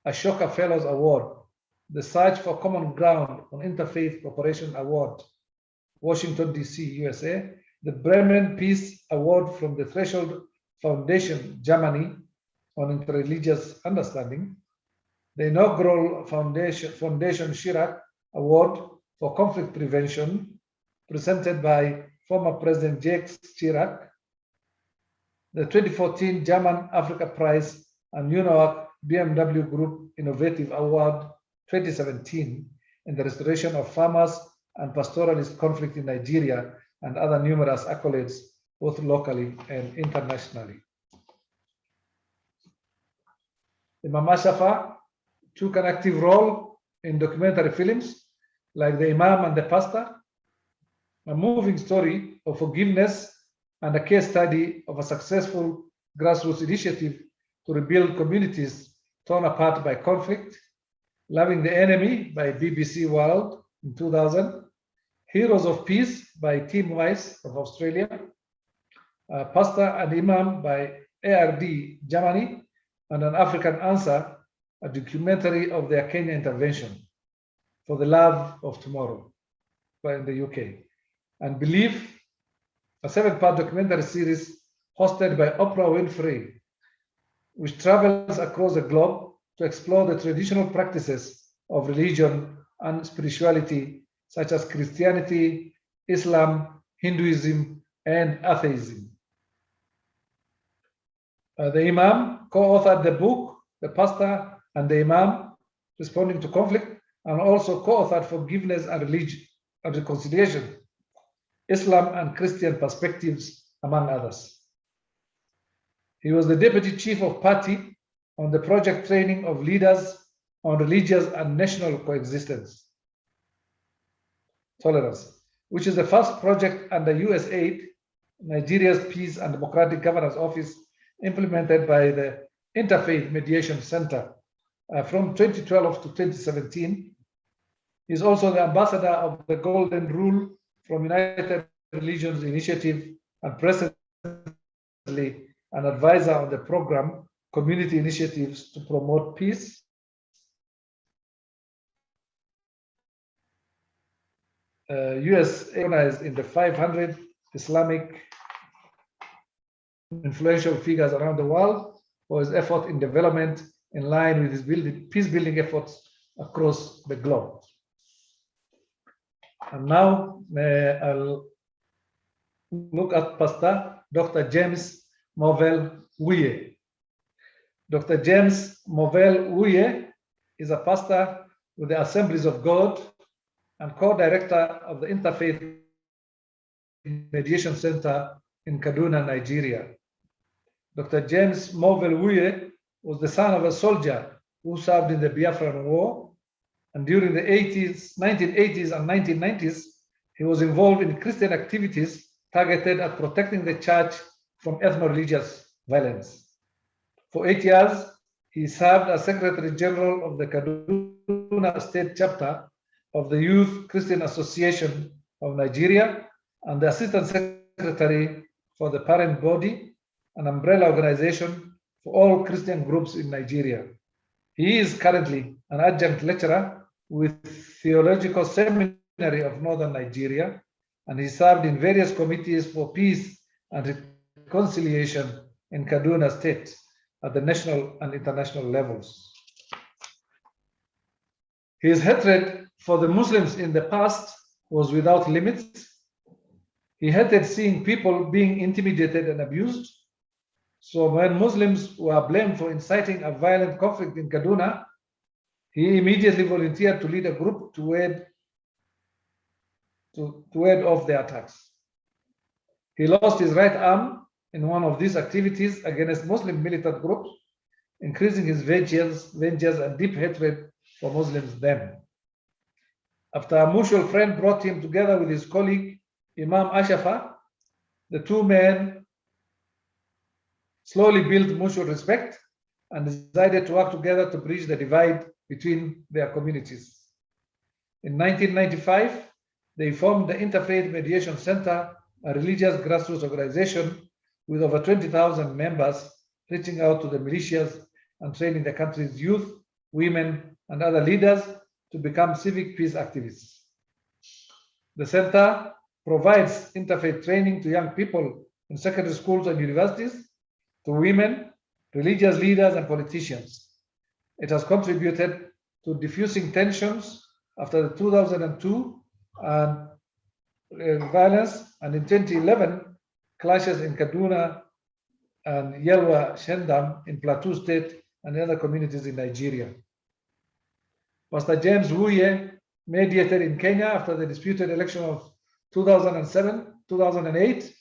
Ashoka Fellows Award, the Search for Common Ground on Interfaith Cooperation Award, Washington, D.C., USA, the Bremen Peace Award from the Threshold Foundation, Germany, on interreligious understanding, the inaugural Foundation Chirac Award for Conflict Prevention, presented by former President Jacques Chirac, the 2014 German Africa Prize and New York BMW Group Innovative Award 2017 in the restoration of farmers and pastoralist conflict in Nigeria, and other numerous accolades, both locally and internationally. Imam Ashafa took an active role in documentary films like The Imam and the Pastor, a moving story of forgiveness and a case study of a successful grassroots initiative to rebuild communities torn apart by conflict, Loving the Enemy by BBC World in 2000, Heroes of Peace by Tim Weiss of Australia, Pastor and Imam by ARD Germany, and An African Answer, a documentary of their Kenya intervention for the Love of Tomorrow in the UK, and Belief, a 7-part documentary series hosted by Oprah Winfrey, which travels across the globe to explore the traditional practices of religion and spirituality, such as Christianity, Islam, Hinduism, and atheism. The Imam co-authored the book, The Pastor and the Imam, Responding to Conflict, and also co-authored Forgiveness and Religion and Reconciliation, Islam and Christian Perspectives, among others. He was the Deputy Chief of Party on the project training of leaders on religious and national coexistence, tolerance, which is the first project under USAID, Nigeria's Peace and Democratic Governance Office, implemented by the Interfaith Mediation Center from 2012 to 2017. He's also the ambassador of the Golden Rule from United Religions Initiative and presently an advisor on the program Community Initiatives to Promote Peace, US organized in the 500 Islamic influential figures around the world for his effort in development in line with his peace-building efforts across the globe. And now I'll look at Pastor Dr. James Movell Wuye. Dr. James Movell Wuye is a pastor with the Assemblies of God and co-director of the Interfaith Mediation Center in Kaduna, Nigeria. Dr. James Movell Wuye was the son of a soldier who served in the Biafran War, and during the 1980s and 1990s, he was involved in Christian activities targeted at protecting the church from ethno-religious violence. For 8 years, he served as Secretary General of the Kaduna State Chapter of the Youth Christian Association of Nigeria and the Assistant Secretary for the parent body, an umbrella organization for all Christian groups in Nigeria. He is currently an adjunct lecturer with Theological Seminary of Northern Nigeria, and he served in various committees for peace and reconciliation in Kaduna State at the national and international levels. His hatred for the Muslims in the past was without limits. He hated seeing people being intimidated and abused. So when Muslims were blamed for inciting a violent conflict in Kaduna, he immediately volunteered to lead a group to ward off the attacks. He lost his right arm in one of these activities against Muslim militant groups, increasing his vengeance and deep hatred for Muslims then. After a mutual friend brought him together with his colleague, Imam Ashafa, the two men slowly built mutual respect and decided to work together to bridge the divide between their communities. In 1995, they formed the Interfaith Mediation Center, a religious grassroots organization with over 20,000 members, reaching out to the militias and training the country's youth, women, and other leaders to become civic peace activists. The center provides interfaith training to young people in secondary schools and universities, to women, religious leaders, and politicians. It has contributed to diffusing tensions after the 2002 violence, and in 2011, clashes in Kaduna and Yelwa Shendam in Plateau State and other communities in Nigeria. Pastor James Wuye mediated in Kenya after the disputed election of 2007-2008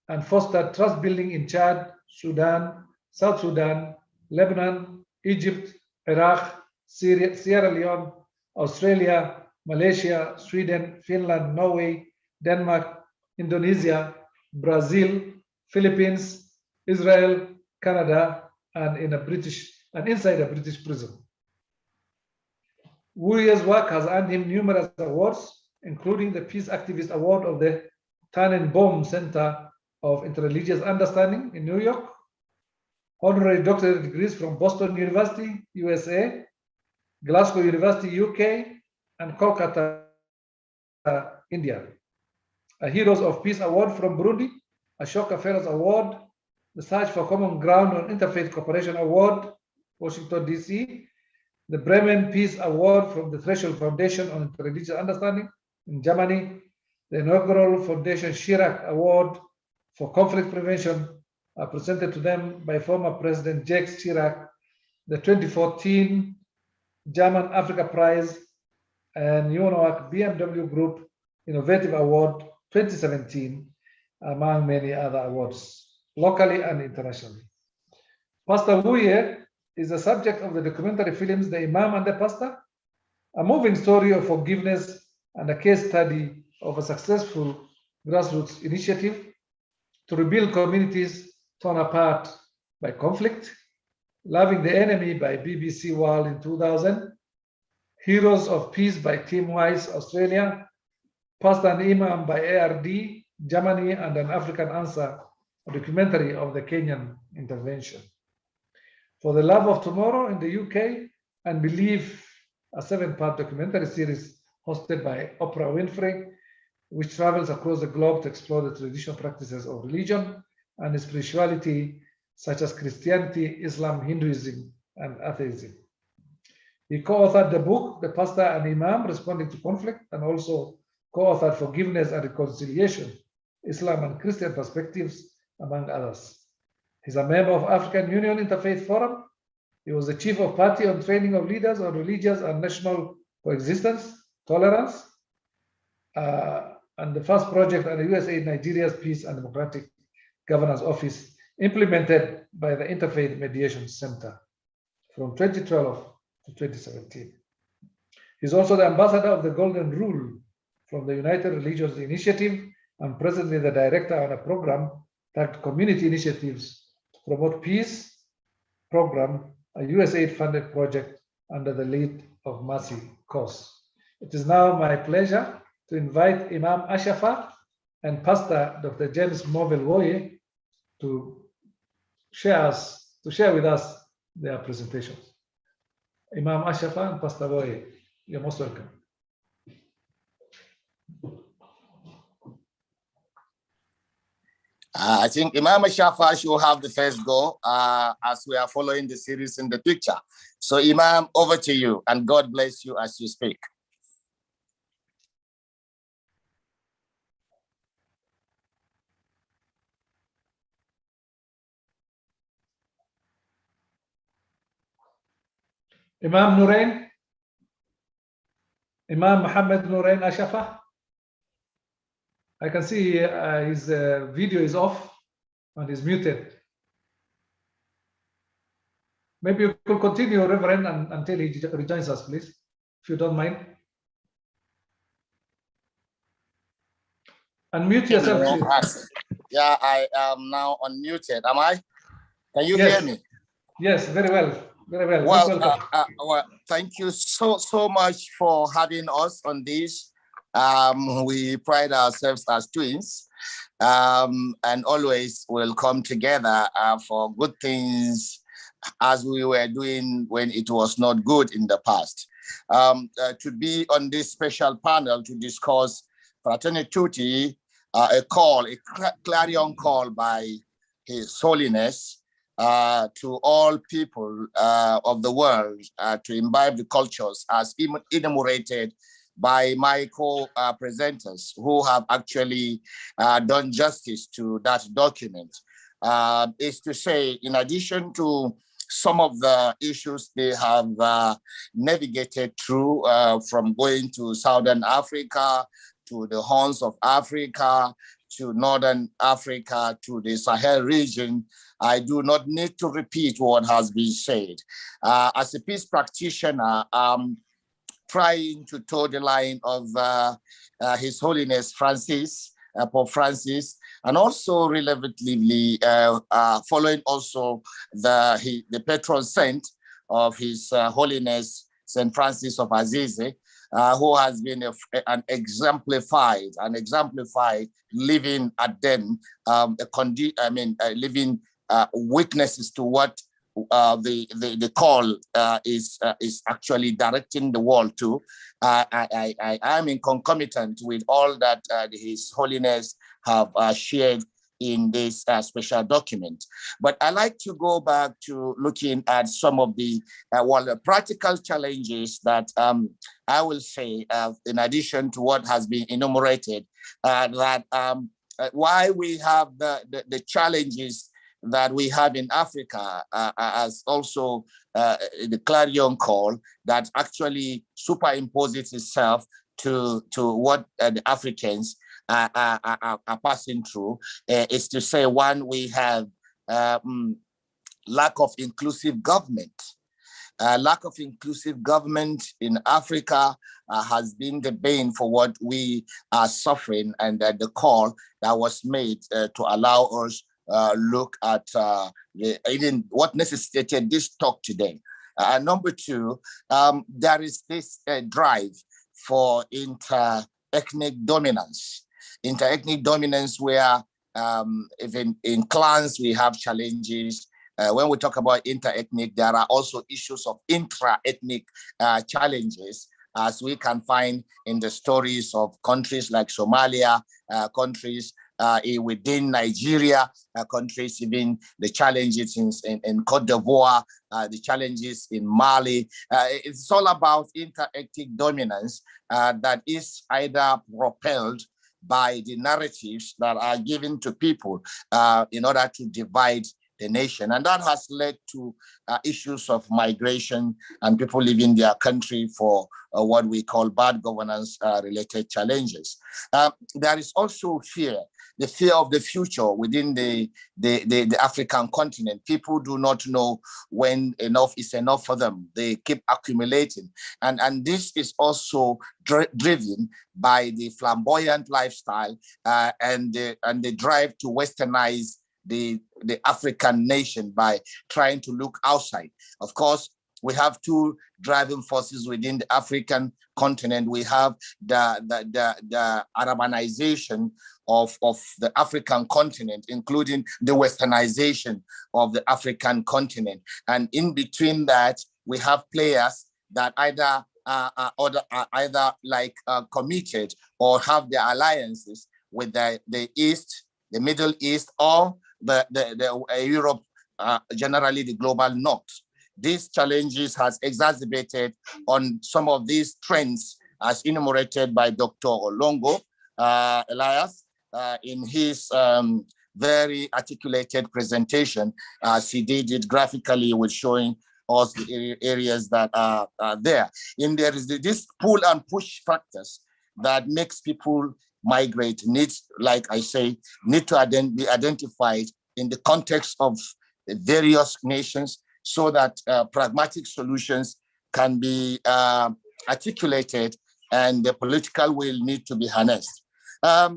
and fostered trust building in Chad, Sudan, South Sudan, Lebanon, Egypt, Iraq, Syria, Sierra Leone, Australia, Malaysia, Sweden, Finland, Norway, Denmark, Indonesia, Brazil, Philippines, Israel, Canada, and inside a British prison. Wuye's work has earned him numerous awards, including the Peace Activist Award of the Tannenbaum Center of Interreligious Understanding in New York, honorary doctorate degrees from Boston University, USA, Glasgow University, UK, and Kolkata, India. A Heroes of Peace Award from Burundi, a Ashoka Fellows Award, the Search for Common Ground on Interfaith Cooperation Award, Washington, D.C., the Bremen Peace Award from the Threshold Foundation on Interreligious Understanding in Germany, the inaugural Foundation Chirac Award for Conflict Prevention presented to them by former President Jacques Chirac, the 2014 German Africa Prize and UNOAC BMW Group Innovative Award 2017, among many other awards, locally and internationally. Pastor Wuye is the subject of the documentary films The Imam and the Pastor, a moving story of forgiveness and a case study of a successful grassroots initiative to rebuild communities torn apart by conflict, Loving the Enemy by BBC World in 2000, Heroes of Peace by Team Wise Australia, Pastor and Imam by ARD Germany, and An African Answer, a documentary of the Kenyan intervention. For the Love of Tomorrow in the UK, and Believe, a 7-part documentary series hosted by Oprah Winfrey, which travels across the globe to explore the traditional practices of religion and spirituality, such as Christianity, Islam, Hinduism, and atheism. He co-authored the book, The Pastor and Imam Responding to Conflict, and also co-authored Forgiveness and Reconciliation, Islam and Christian Perspectives, among others. He's a member of African Union Interfaith Forum. He was the chief of party on training of leaders on religious and national coexistence, tolerance, and the first project under USAID Nigeria's Peace and Democratic Governance Office, implemented by the Interfaith Mediation Center from 2012 to 2017. He's also the ambassador of the Golden Rule from the United Religions Initiative and presently the director on a program tagged Community Initiatives to Promote Peace program, a USAID-funded project under the lead of Mercy Cause. It is now my pleasure to invite Imam Ashafa and Pastor Dr. James Movell Woye to share with us their presentations. Imam Ashafa and Pastor Woye, you're most welcome. I think Imam Ashafa should have the first go as we are following the series in the picture. So Imam, over to you, and God bless you as you speak. Imam Nurain, Imam Muhammad Nurain Ashafa. I can see his video is off and is muted. Maybe you could continue, Reverend, until he rejoins us, please, if you don't mind. Unmute yourself, please. Yeah, I am now unmuted. Am I? Can you Yes. hear me? Yes, very well. Very well. Well, thank you so much for having us on this. We pride ourselves as twins, and always will come together for good things, as we were doing when it was not good in the past. To be on this special panel to discuss fraternity, a clarion call by His Holiness to all people of the world to imbibe the cultures as enumerated by my co-presenters who have actually done justice to that document. Is to say, in addition to some of the issues they have navigated through from going to Southern Africa, to the Horns of Africa, to Northern Africa, to the Sahel region, I do not need to repeat what has been said. As a peace practitioner, trying to toe the line of His Holiness Francis, Pope Francis, and also relatively following also the patron saint of His Holiness Saint Francis of Assisi, who has been an exemplified living addend, living witnesses to what the call is actually directing the world to. I am in concomitant with all that His Holiness have shared in this special document. But I like to go back to looking at some of the practical challenges that I will say, in addition to what has been enumerated, that why we have the challenges that we have in Africa as also the clarion call that actually superimposes itself to what the Africans are passing through, is to say, one, we have lack of inclusive government. Lack of inclusive government in Africa has been the bane for what we are suffering, and the call that was made to allow us look at even what necessitated this talk today. Number two, there is this drive for inter-ethnic dominance. Inter-ethnic dominance where even in clans we have challenges. When we talk about inter-ethnic, there are also issues of intra-ethnic challenges, as we can find in the stories of countries like Somalia, countries within Nigeria, countries, even the challenges in Cote d'Ivoire, the challenges in Mali. It's all about inter-ethnic dominance that is either propelled by the narratives that are given to people in order to divide the nation. And that has led to issues of migration and people leaving their country for what we call bad governance related challenges. There is also fear, the fear of the future within the African continent. People do not know when enough is enough for them. They keep accumulating. And this is also driven by the flamboyant lifestyle and the drive to westernize the African nation by trying to look outside. Of course, we have two driving forces within the African continent. We have the Arabanization of the African continent, including the westernization of the African continent. And in between that, we have players that either committed or have their alliances with the East, the Middle East, or the Europe, generally the global North. These challenges has exacerbated on some of these trends as enumerated by Dr. Olongo Elias in his very articulated presentation, as he did it graphically with showing us the areas that are there. And there is this pull and push factors that makes people migrate, needs, like I say, need to be identified in the context of the various nations so that pragmatic solutions can be articulated and the political will need to be harnessed.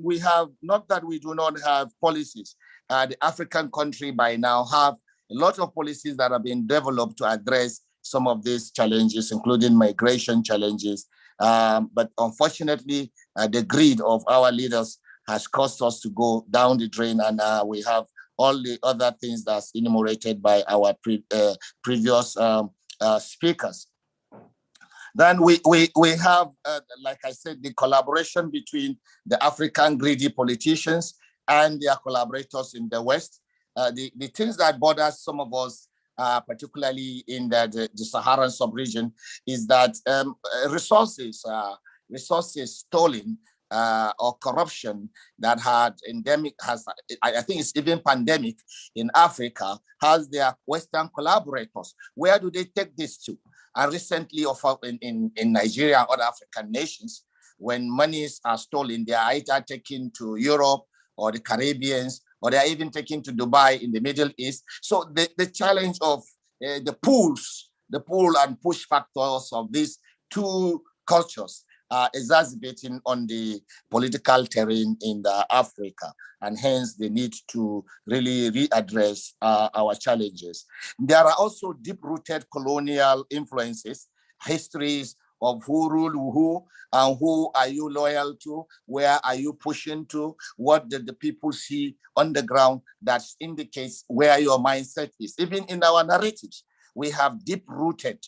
We have, not that we do not have policies, the African country by now have a lot of policies that have been developed to address some of these challenges, including migration challenges. But unfortunately, the greed of our leaders has caused us to go down the drain, and we have all the other things that's enumerated by our previous speakers. Then we have, like I said, the collaboration between the African greedy politicians and their collaborators in the West. The things that bother some of us, particularly in the Saharan sub-region, is that resources stolen or corruption that had endemic, I think it's even pandemic in Africa, has their Western collaborators. Where do they take this to? And recently in Nigeria and other African nations, when monies are stolen, they are either taken to Europe or the Caribbean, or they are even taken to Dubai in the Middle East. So the challenge of the pull and push factors of these two cultures are exacerbating on the political terrain in Africa, and hence the need to really readdress our challenges. There are also deep-rooted colonial influences, histories of who rule who, and who are you loyal to, where are you pushing to, what did the people see on the ground that indicates where your mindset is. Even in our narratives, we have deep-rooted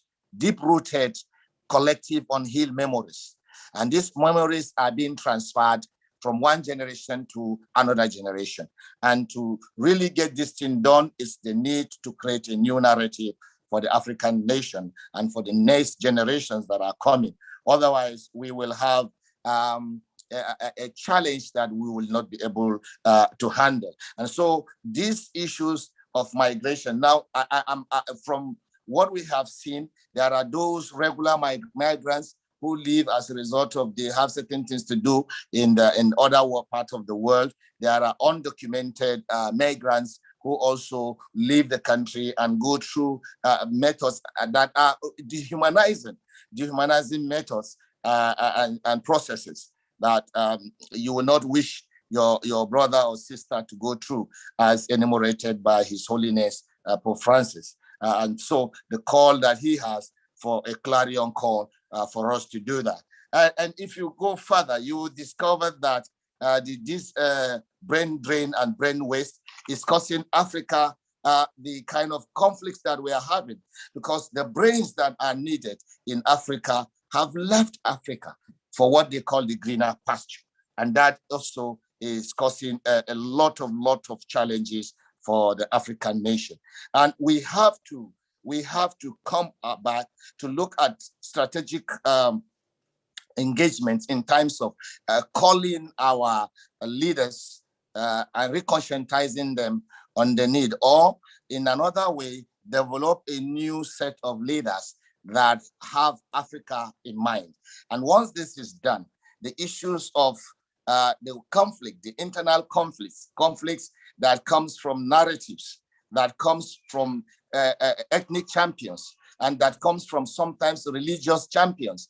collective unhealed memories. And these memories are being transferred from one generation to another generation. And to really get this thing done is the need to create a new narrative for the African nation and for the next generations that are coming. Otherwise, we will have a challenge that we will not be able to handle. And so these issues of migration. Now, from what we have seen, there are those regular migrants who leave as a result of they have certain things to do in other parts of the world. There are undocumented migrants who also leave the country and go through methods that are dehumanizing methods and processes that you will not wish your brother or sister to go through, as enumerated by His Holiness Pope Francis. And so the call that he has for a clarion call for us to do that. And if you go further, you will discover that this brain drain and brain waste is causing Africa the kind of conflicts that we are having, because the brains that are needed in Africa have left Africa for what they call the greener pasture. And that also is causing a lot of challenges for the African nation. And we have to come back to look at strategic engagements in terms of calling our leaders and reconscientizing them on the need, or in another way, develop a new set of leaders that have Africa in mind. And once this is done, the issues of the conflict, the internal conflicts that comes from narratives, that comes from ethnic champions, and that comes from sometimes religious champions.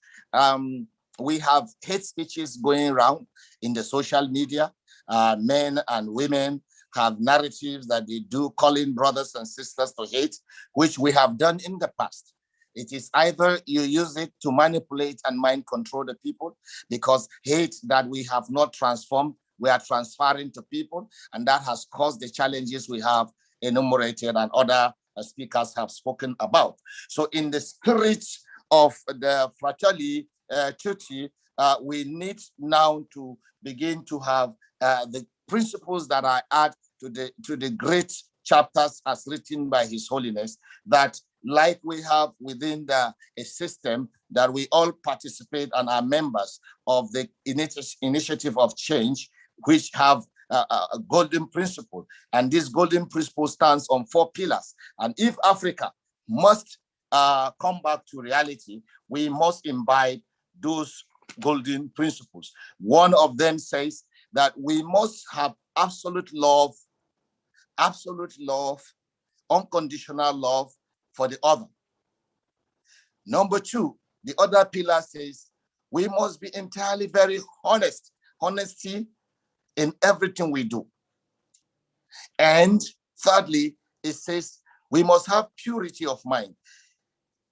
We have hate speeches going around in the social media. Men and women have narratives that they do calling brothers and sisters to hate, which we have done in the past. It is either you use it to manipulate and mind control the people, because hate that we have not transformed, we are transferring to people, and that has caused the challenges we have enumerated and other speakers have spoken about. So in the spirit of the Fratelli Tutti, we need now to begin to have the principles that I add to the great chapters as written by His Holiness, that like we have within a system that we all participate and are members of the initiative of change, which have a golden principle. And this golden principle stands on 4 pillars. And if Africa must come back to reality, we must imbibe those golden principles. One of them says that we must have absolute love, unconditional love for the other. Number 2, the other pillar says we must be entirely very honest, honesty in everything we do. And thirdly, it says we must have purity of mind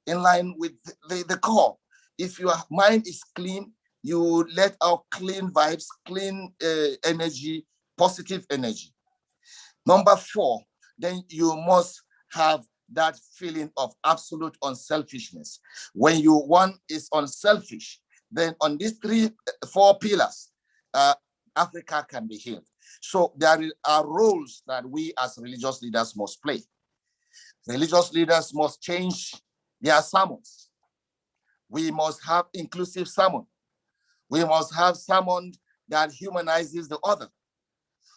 in line with the core. If your mind is clean, you let out clean vibes, clean energy, positive energy. Number 4, then you must have that feeling of absolute unselfishness. When one is unselfish, then on these 4 pillars, Africa can be healed. So there are roles that we as religious leaders must play. Religious leaders must change their sermons. We must have inclusive sermon. We must have sermon that humanizes the other.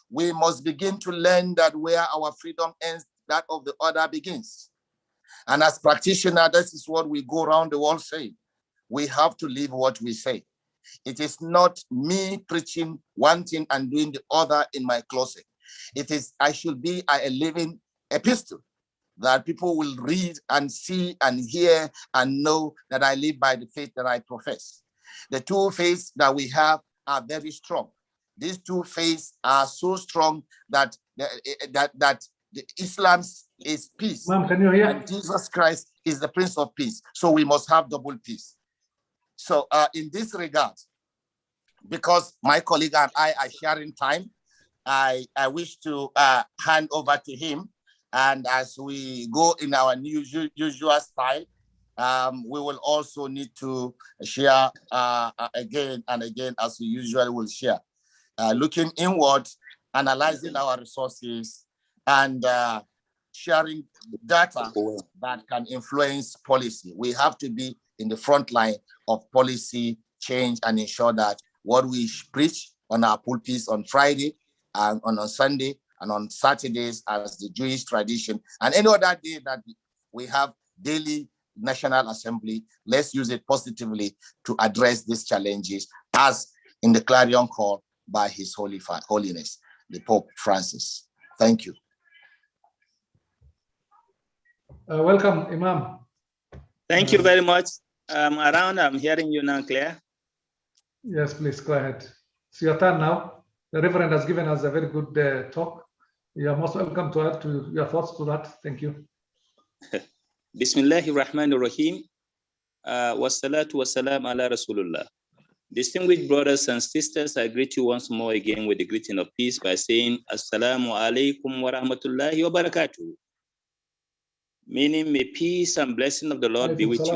We must begin to learn that where our freedom ends, that of the other begins. And as practitioners, this is what we go around the world saying. We have to live what we say. It is not me preaching one thing and doing the other in my closet. It is, I should be a living epistle that people will read and see and hear and know that I live by the faith that I profess. The 2 faiths that we have are very strong. These 2 faiths are so strong that the Islam is peace. Ma'am, can you hear? And Jesus Christ is the Prince of Peace. So we must have double peace. So in this regard, because my colleague and I are sharing time, I wish to hand over to him. And as we go in our usual style, we will also need to share again and again, as we usually will share. Looking inward, analyzing our resources, and sharing data that can influence policy. We have to be in the front line of policy change and ensure that what we preach on our pulpits on Friday and on Sunday and on Saturdays as the Jewish tradition, and any other day that we have daily National Assembly. Let's use it positively to address these challenges as in the clarion call by His Holiness, the Pope Francis. Thank you. Welcome, Imam. Thank you very much. I'm hearing you now, Claire. Yes, please go ahead. It's your turn now. The Reverend has given us a very good talk. You are most welcome to add to your thoughts to that. Thank you. Bismillahir Rahmanir Rahim. Wassalatu wassalam ala Rasulullah. Distinguished brothers and sisters, I greet you once more again with the greeting of peace by saying Assalamu alaikum wa rahmatullahi wa barakatuh. Meaning, may peace and blessing of the Lord be with you.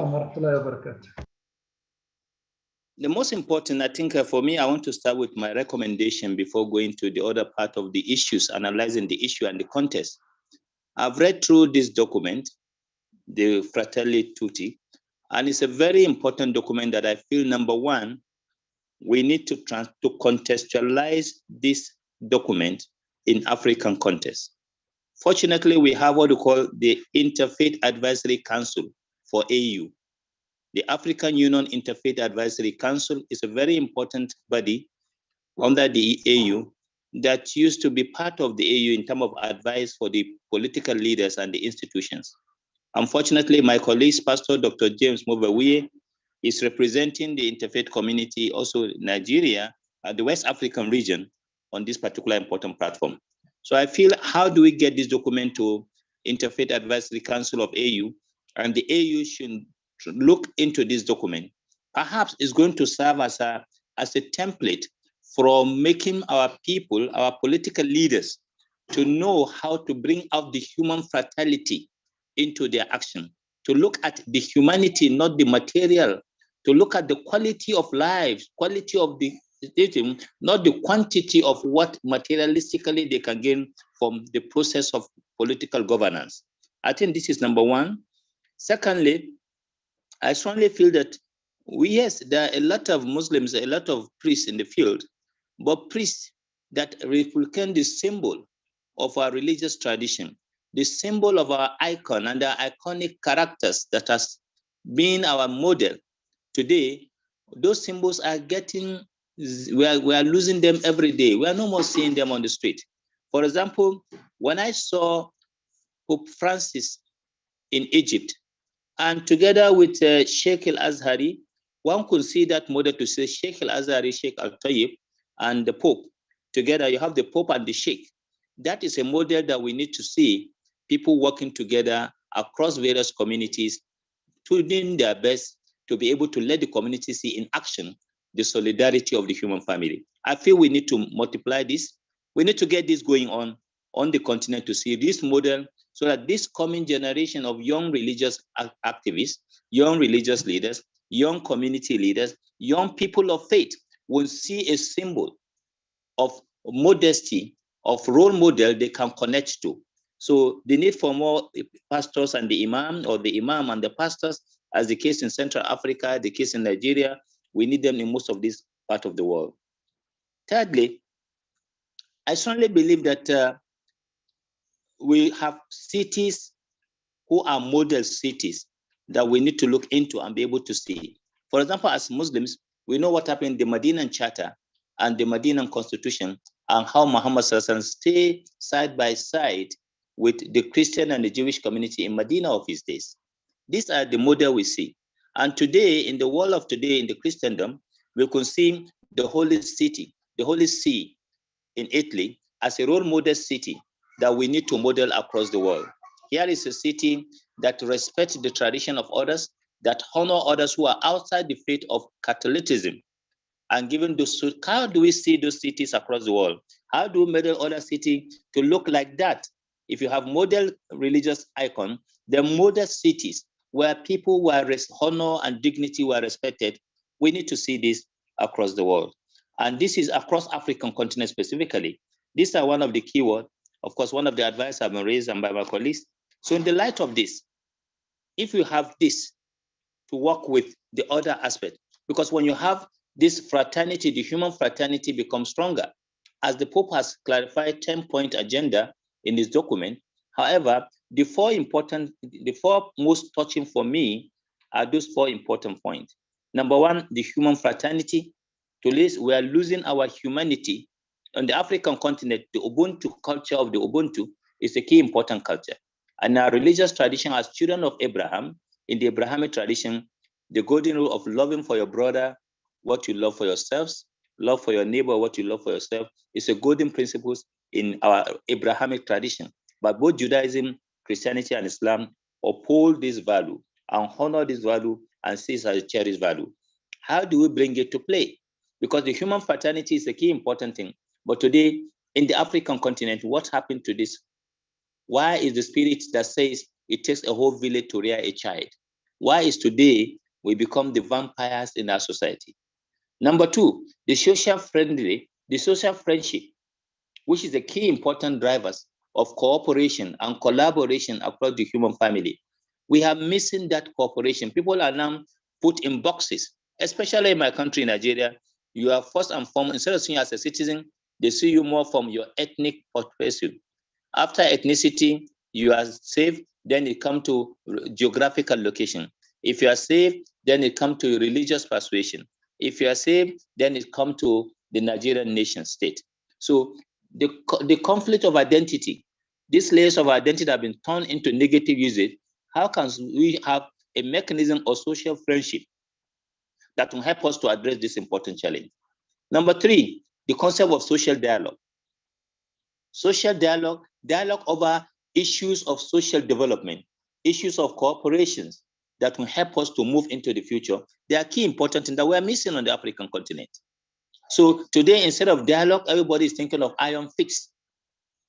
The most important, I think, for me, I want to start with my recommendation before going to the other part of the issues, analyzing the issue and the context. I've read through this document, the Fratelli Tutti, and it's a very important document that I feel, number one, we need to contextualize this document in African context. Fortunately, we have what we call the Interfaith Advisory Council for AU. The African Union Interfaith Advisory Council is a very important body under the AU that used to be part of the AU in terms of advice for the political leaders and the institutions. Unfortunately, my colleague, Pastor Dr. James Mobawiye, is representing the interfaith community, also in Nigeria, the West African region, on this particular important platform. So I feel, how do we get this document to Interfaith Advisory Council of AU? And the AU should look into this document. Perhaps it's going to serve as a template for making our people, our political leaders, to know how to bring out the human fraternity into their action, to look at the humanity, not the material, to look at the quality of lives, quality of the system, not the quantity of what materialistically they can gain from the process of political governance. I think this is number one. Secondly, I strongly feel that yes, there are a lot of Muslims, a lot of priests in the field, but priests that replicate the symbol of our religious tradition, the symbol of our icon and the iconic characters that has been our model. Today, those symbols are getting, we are losing them every day. We are no more seeing them on the street. For example, when I saw Pope Francis in Egypt, and together with Sheikh Al-Azhari, one could see that model to say Sheikh Al-Azhari, Sheikh Al-Tayyib, and the Pope. Together, you have the Pope and the Sheikh. That is a model that we need to see, people working together across various communities to do their best to be able to let the community see in action the solidarity of the human family. I feel we need to multiply this. We need to get this going on the continent to see this model so that this coming generation of young religious activists, young religious leaders, young community leaders, young people of faith will see a symbol of modesty, of role model they can connect to. So the need for more pastors and the imam, or the imam and the pastors, as the case in Central Africa, the case in Nigeria, we need them in most of this part of the world. Thirdly, I strongly believe that we have cities who are model cities that we need to look into and be able to see. For example, as Muslims, we know what happened in the Medinan Charter and the Medinan Constitution, and how Muhammad stay side by side with the Christian and the Jewish community in Medina of his days. These are the model we see. And today, in the world of today, in the Christendom, we can see the Holy City, the Holy See in Italy as a role model city that we need to model across the world. Here is a city that respects the tradition of others, that honor others who are outside the faith of Catholicism. And given those, how do we see those cities across the world? How do we model other cities to look like that? If you have model religious icon, the model cities where people were honor and dignity were respected, we need to see this across the world. And this is across African continent specifically. These are one of the keywords. Of course, one of the advice I've been raised by my colleagues. So in the light of this, if you have this to work with the other aspect, because when you have this fraternity, the human fraternity becomes stronger. as the Pope has clarified 10-point agenda in his document. However, the four most touching for me are those 4 important points. Number 1, the human fraternity. Today, we are losing our humanity. On the African continent, the Ubuntu culture of the Ubuntu is a key important culture. And our religious tradition as children of Abraham, in the Abrahamic tradition, the golden rule of loving for your brother what you love for yourselves, love for your neighbor what you love for yourself, is a golden principle in our Abrahamic tradition. But both Judaism, Christianity, and Islam uphold this value and honor this value and see it as a cherished value. How do we bring it to play? Because the human fraternity is a key important thing. But today, in the African continent, what happened to this? Why is the spirit that says it takes a whole village to rear a child? Why is today we become the vampires in our society? Number 2, the social friendship, which is a key important drivers of cooperation and collaboration across the human family. We are missing that cooperation. People are now put in boxes, especially in my country, Nigeria. You are first and foremost, instead of seeing you as a citizen, they see you more from your ethnic perspective. After ethnicity, you are safe, then it comes to geographical location. If you are safe, then it comes to religious persuasion. If you are safe, then it comes to the Nigerian nation state. So the conflict of identity, these layers of identity have been turned into negative usage. How can we have a mechanism of social friendship that will help us to address this important challenge? Number 3, the concept of social dialogue. Social dialogue over issues of social development, issues of cooperations that will help us to move into the future. They are key important things that we are missing on the African continent. So today, instead of dialogue, everybody is thinking of iron fix.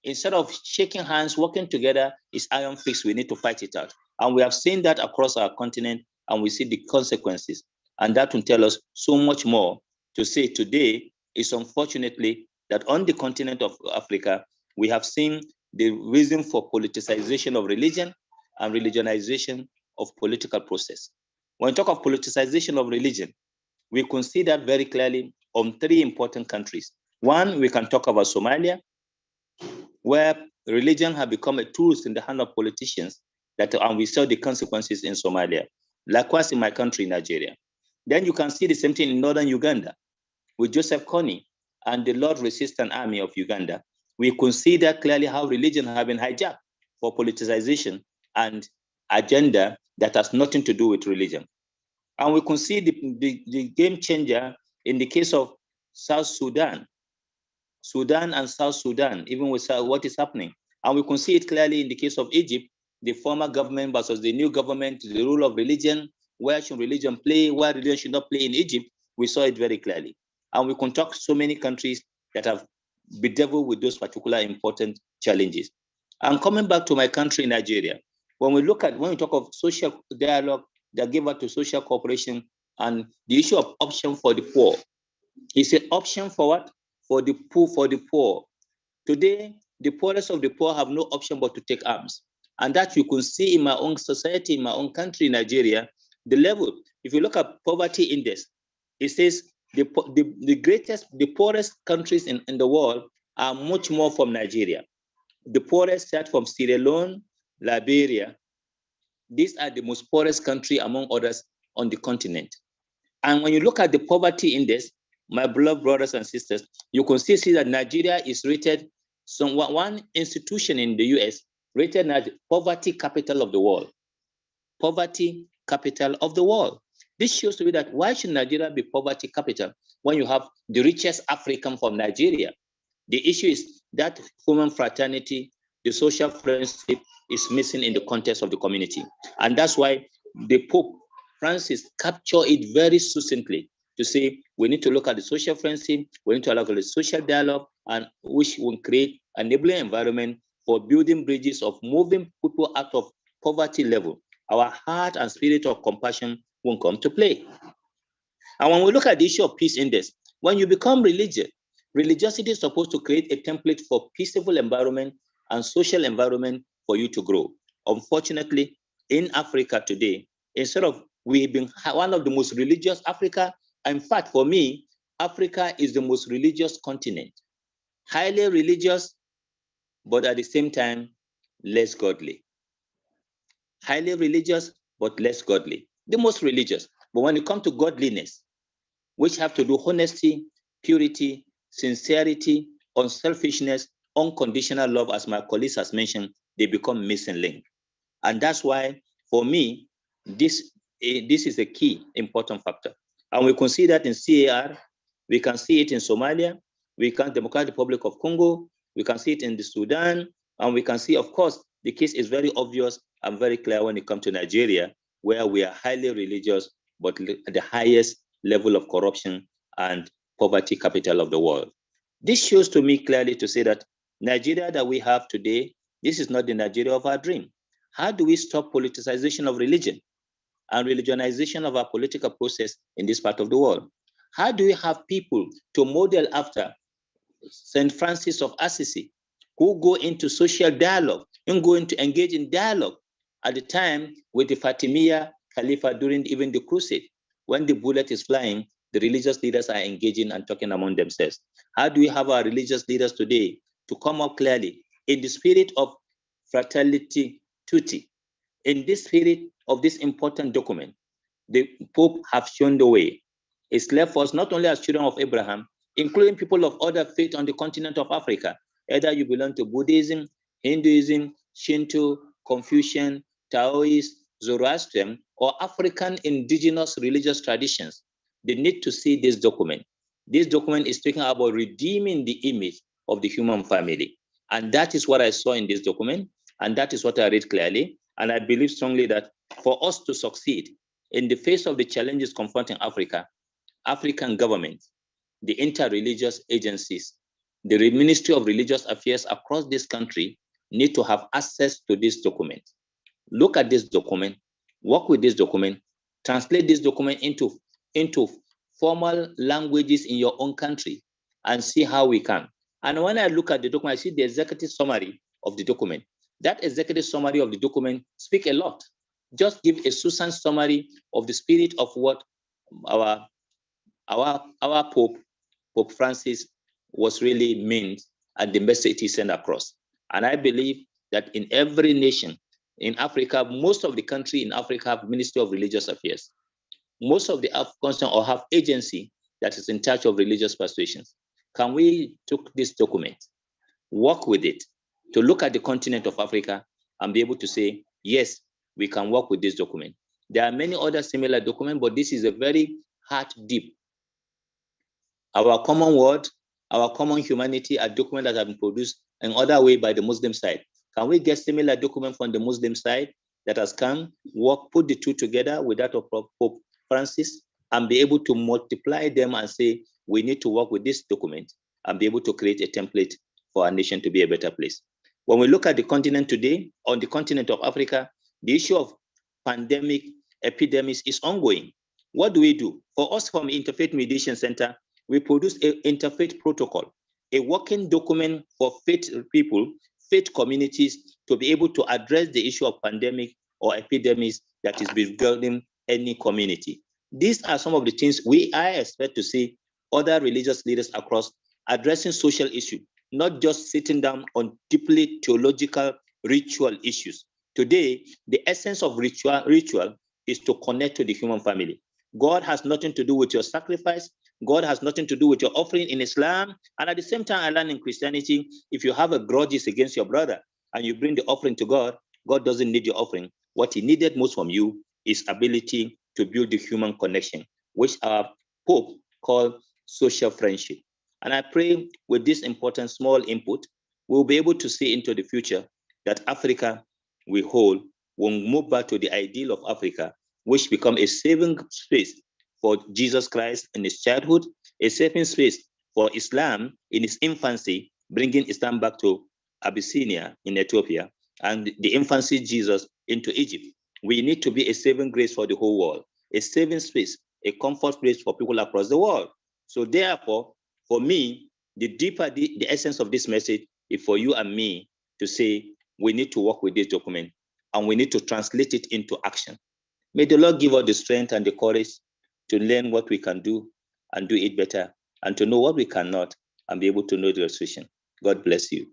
Instead of shaking hands, working together, is iron fix. We need to fight it out. And we have seen that across our continent, and we see the consequences. And that will tell us so much more. To say today is unfortunately that on the continent of Africa, we have seen the reason for politicization of religion and religionization of political process. When we talk of politicization of religion, we can see that very clearly on 3 important countries. One, we can talk about Somalia, where religion has become a tool in the hand of politicians, and we saw the consequences in Somalia. Likewise in my country, Nigeria. Then you can see the same thing in northern Uganda with Joseph Kony and the Lord Resistance Army of Uganda. We can see that clearly how religion has been hijacked for politicization and agenda that has nothing to do with religion. And we can see the game changer in the case of South Sudan and South Sudan, even with what is happening. And we can see it clearly in the case of Egypt, the former government versus the new government, the rule of religion, where should religion play, where religion should not play in Egypt. We saw it very clearly. And we can talk so many countries that have bedeviled with those particular important challenges. And coming back to my country, Nigeria, when we talk of social dialogue that gave us to social cooperation and the issue of option for the poor, it's an option for what? For the poor. Today, the poorest of the poor have no option but to take arms. And that you can see in my own society, in my own country, Nigeria, the level. If you look at poverty index, it says the poorest countries in the world are much more from Nigeria. The poorest start from Sierra Leone, Liberia. These are the most poorest country among others on the continent. And when you look at the poverty index, my beloved brothers and sisters, you can see that Nigeria is rated, one institution in the US rated as poverty capital of the world. Poverty capital of the world. This shows to me that why should Nigeria be poverty capital when you have the richest African from Nigeria? The issue is that human fraternity, the social friendship is missing in the context of the community. And that's why the Pope Francis captured it very succinctly to say we need to look at the social friendship, we need to look at the social dialogue, and which will create an enabling environment for building bridges of moving people out of poverty level. Our heart and spirit of compassion won't come to play. And when we look at the issue of peace index, when you become religious, religiosity is supposed to create a template for peaceful environment and social environment for you to grow. Unfortunately, in Africa today, instead of we've been one of the most religious Africa, in fact, for me, Africa is the most religious continent. highly religious, but at the same time, less godly. Highly religious, but less godly. The most religious. But when it comes to godliness, which have to do honesty, purity, sincerity, unselfishness, unconditional love, as my colleagues has mentioned, they become missing link. And that's why, for me, this is a key important factor. And we can see that in CAR, we can see it in Somalia, we can Democratic Republic of Congo, we can see it in the Sudan, and we can see, of course, the case is very obvious and very clear when it comes to Nigeria, where we are highly religious, but at the highest level of corruption and poverty capital of the world. This shows to me clearly to say that Nigeria that we have today, this is not the Nigeria of our dream. How do we stop politicization of religion and religionization of our political process in this part of the world? How do we have people to model after St. Francis of Assisi, who go into social dialogue and go into engage in dialogue at the time with the Fatimiyya Khalifa during even the crusade? When the bullet is flying, the religious leaders are engaging and talking among themselves. How do we have our religious leaders today to come up clearly in the spirit of fraternity tutti, in this spirit of this important document? The Pope have shown the way. It's left for us not only as children of Abraham, including people of other faith on the continent of Africa, either you belong to Buddhism, Hinduism, Shinto, Confucian, Taoist, Zoroastrian, or African indigenous religious traditions. They need to see this document. This document is talking about redeeming the image of the human family. And that is what I saw in this document. And that is what I read clearly. And I believe strongly that for us to succeed in the face of the challenges confronting Africa, African governments, the inter-religious agencies, the Ministry of Religious Affairs across this country need to have access to this document. Look at this document, work with this document, translate this document into formal languages in your own country and see how we can. And when I look at the document, I see the executive summary of the document. That executive summary of the document speaks a lot. Just give a succinct summary of the spirit of what our Pope Francis was really meant and the message he sent across. And I believe that in every nation in Africa, most of the country in Africa have Ministry of Religious Affairs. Most of the Africans or have agency that is in charge of religious persuasions. Can we take this document, work with it, to look at the continent of Africa and be able to say, yes, we can work with this document. There are many other similar documents, but this is a very heart deep. Our common world, our common humanity, a document that have been produced in other way by the Muslim side. Can we get similar document from the Muslim side that has come, work, put the two together with that of Pope Francis, and be able to multiply them and say, we need to work with this document and be able to create a template for our nation to be a better place. When we look at the continent today, on the continent of Africa, the issue of pandemic, epidemics is ongoing. What do we do? For us from Interfaith Mediation Center, we produce an interfaith protocol, a working document for faith people, faith communities to be able to address the issue of pandemic or epidemics that is befalling any community. These are some of the things I expect to see other religious leaders across addressing social issues, not just sitting down on deeply theological ritual issues. Today, the essence of ritual is to connect to the human family. God has nothing to do with your sacrifice. God has nothing to do with your offering in Islam. And at the same time, I learned in Christianity, if you have a grudges against your brother and you bring the offering to God, God doesn't need your offering. What he needed most from you is ability to build the human connection, which our Pope called social friendship. And I pray with this important small input, we'll be able to see into the future that Africa we hold will move back to the ideal of Africa, which become a saving space for Jesus Christ in his childhood, a saving space for Islam in its infancy, bringing Islam back to Abyssinia in Ethiopia, and the infancy Jesus into Egypt. We need to be a saving grace for the whole world, a saving space, a comfort place for people across the world. So therefore, for me, the deeper the essence of this message is for you and me to say, we need to work with this document and we need to translate it into action. May the Lord give us the strength and the courage to learn what we can do and do it better, and to know what we cannot and be able to know the solution. God bless you.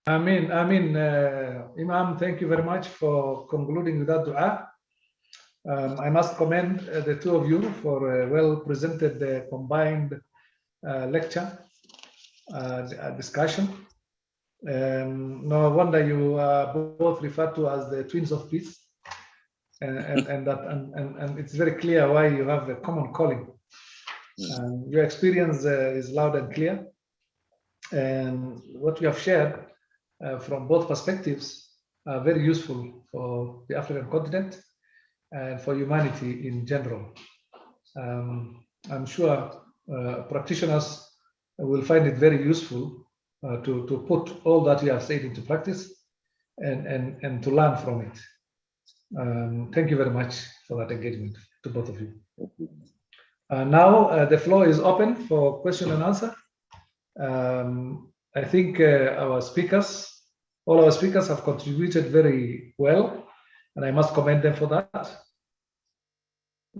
Imam, thank you very much for concluding with that dua. I must commend the two of you for a well-presented combined lecture discussion. No wonder you are both referred to as the twins of peace, and it's very clear why you have a common calling. Your experience is loud and clear, and what you have shared from both perspectives are very useful for the African continent and for humanity in general. I'm sure practitioners will find it very useful to put all that you have said into practice and to learn from it. Thank you very much for that engagement to both of you. Now the floor is open for question and answer. I think all our speakers have contributed very well, and I must commend them for that.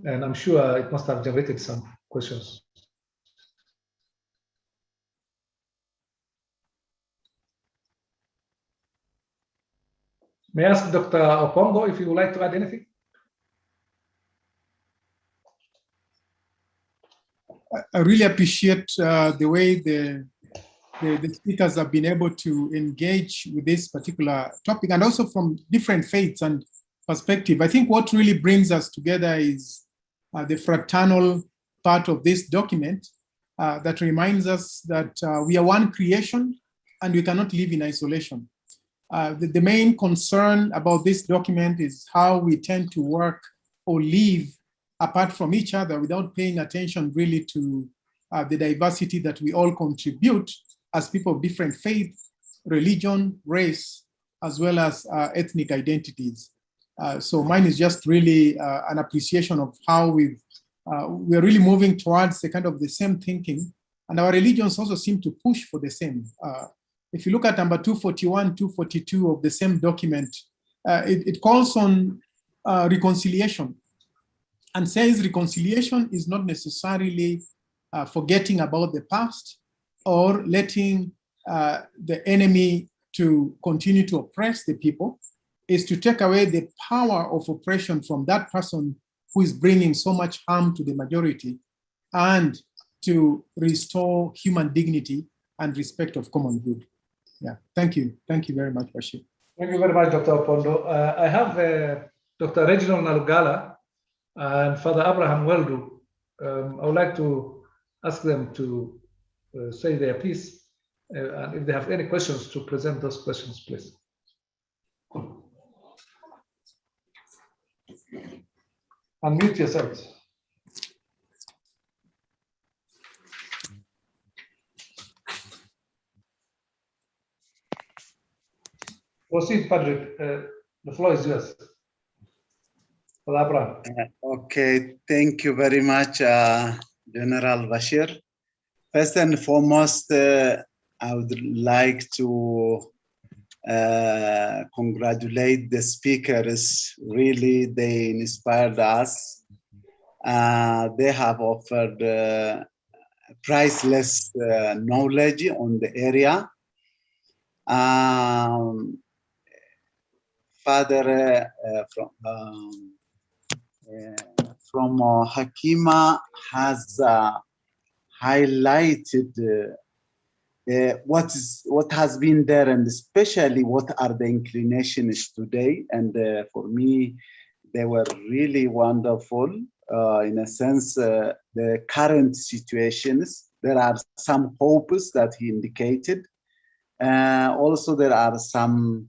And I'm sure it must have generated some questions. May I ask Dr. Opongo if you would like to add anything? I really appreciate the way the speakers have been able to engage with this particular topic, and also from different faiths and perspective. I think what really brings us together is the fraternal part of this document that reminds us that we are one creation and we cannot live in isolation. The main concern about this document is how we tend to work or live apart from each other without paying attention really to the diversity that we all contribute as people of different faith, religion, race, as well as ethnic identities. So mine is just really an appreciation of how we're really moving towards the kind of the same thinking, and our religions also seem to push for the same. If you look at number 241, 242 of the same document, it calls on reconciliation and says reconciliation is not necessarily forgetting about the past or letting the enemy to continue to oppress the people. Is to take away the power of oppression from that person who is bringing so much harm to the majority, and to restore human dignity and respect of common good. Yeah, thank you. Thank you very much, Bashir. Thank you very much, Dr. Opondo. I have Dr. Reginald Nalugala and Father Abraham Weldu. I would like to ask them to say their piece, and if they have any questions, to present those questions, please. Unmute yourselves. Proceed, Patrick. The floor is yours. Okay, thank you very much, General Bashir. First and foremost, I would like to congratulate the speakers. Really, they inspired us. They have offered priceless knowledge on the area. Father from Hakima has highlighted what has been there, and especially what are the inclinations today. And for me, they were really wonderful. In a sense, the current situations, there are some hopes that he indicated. Also, there are some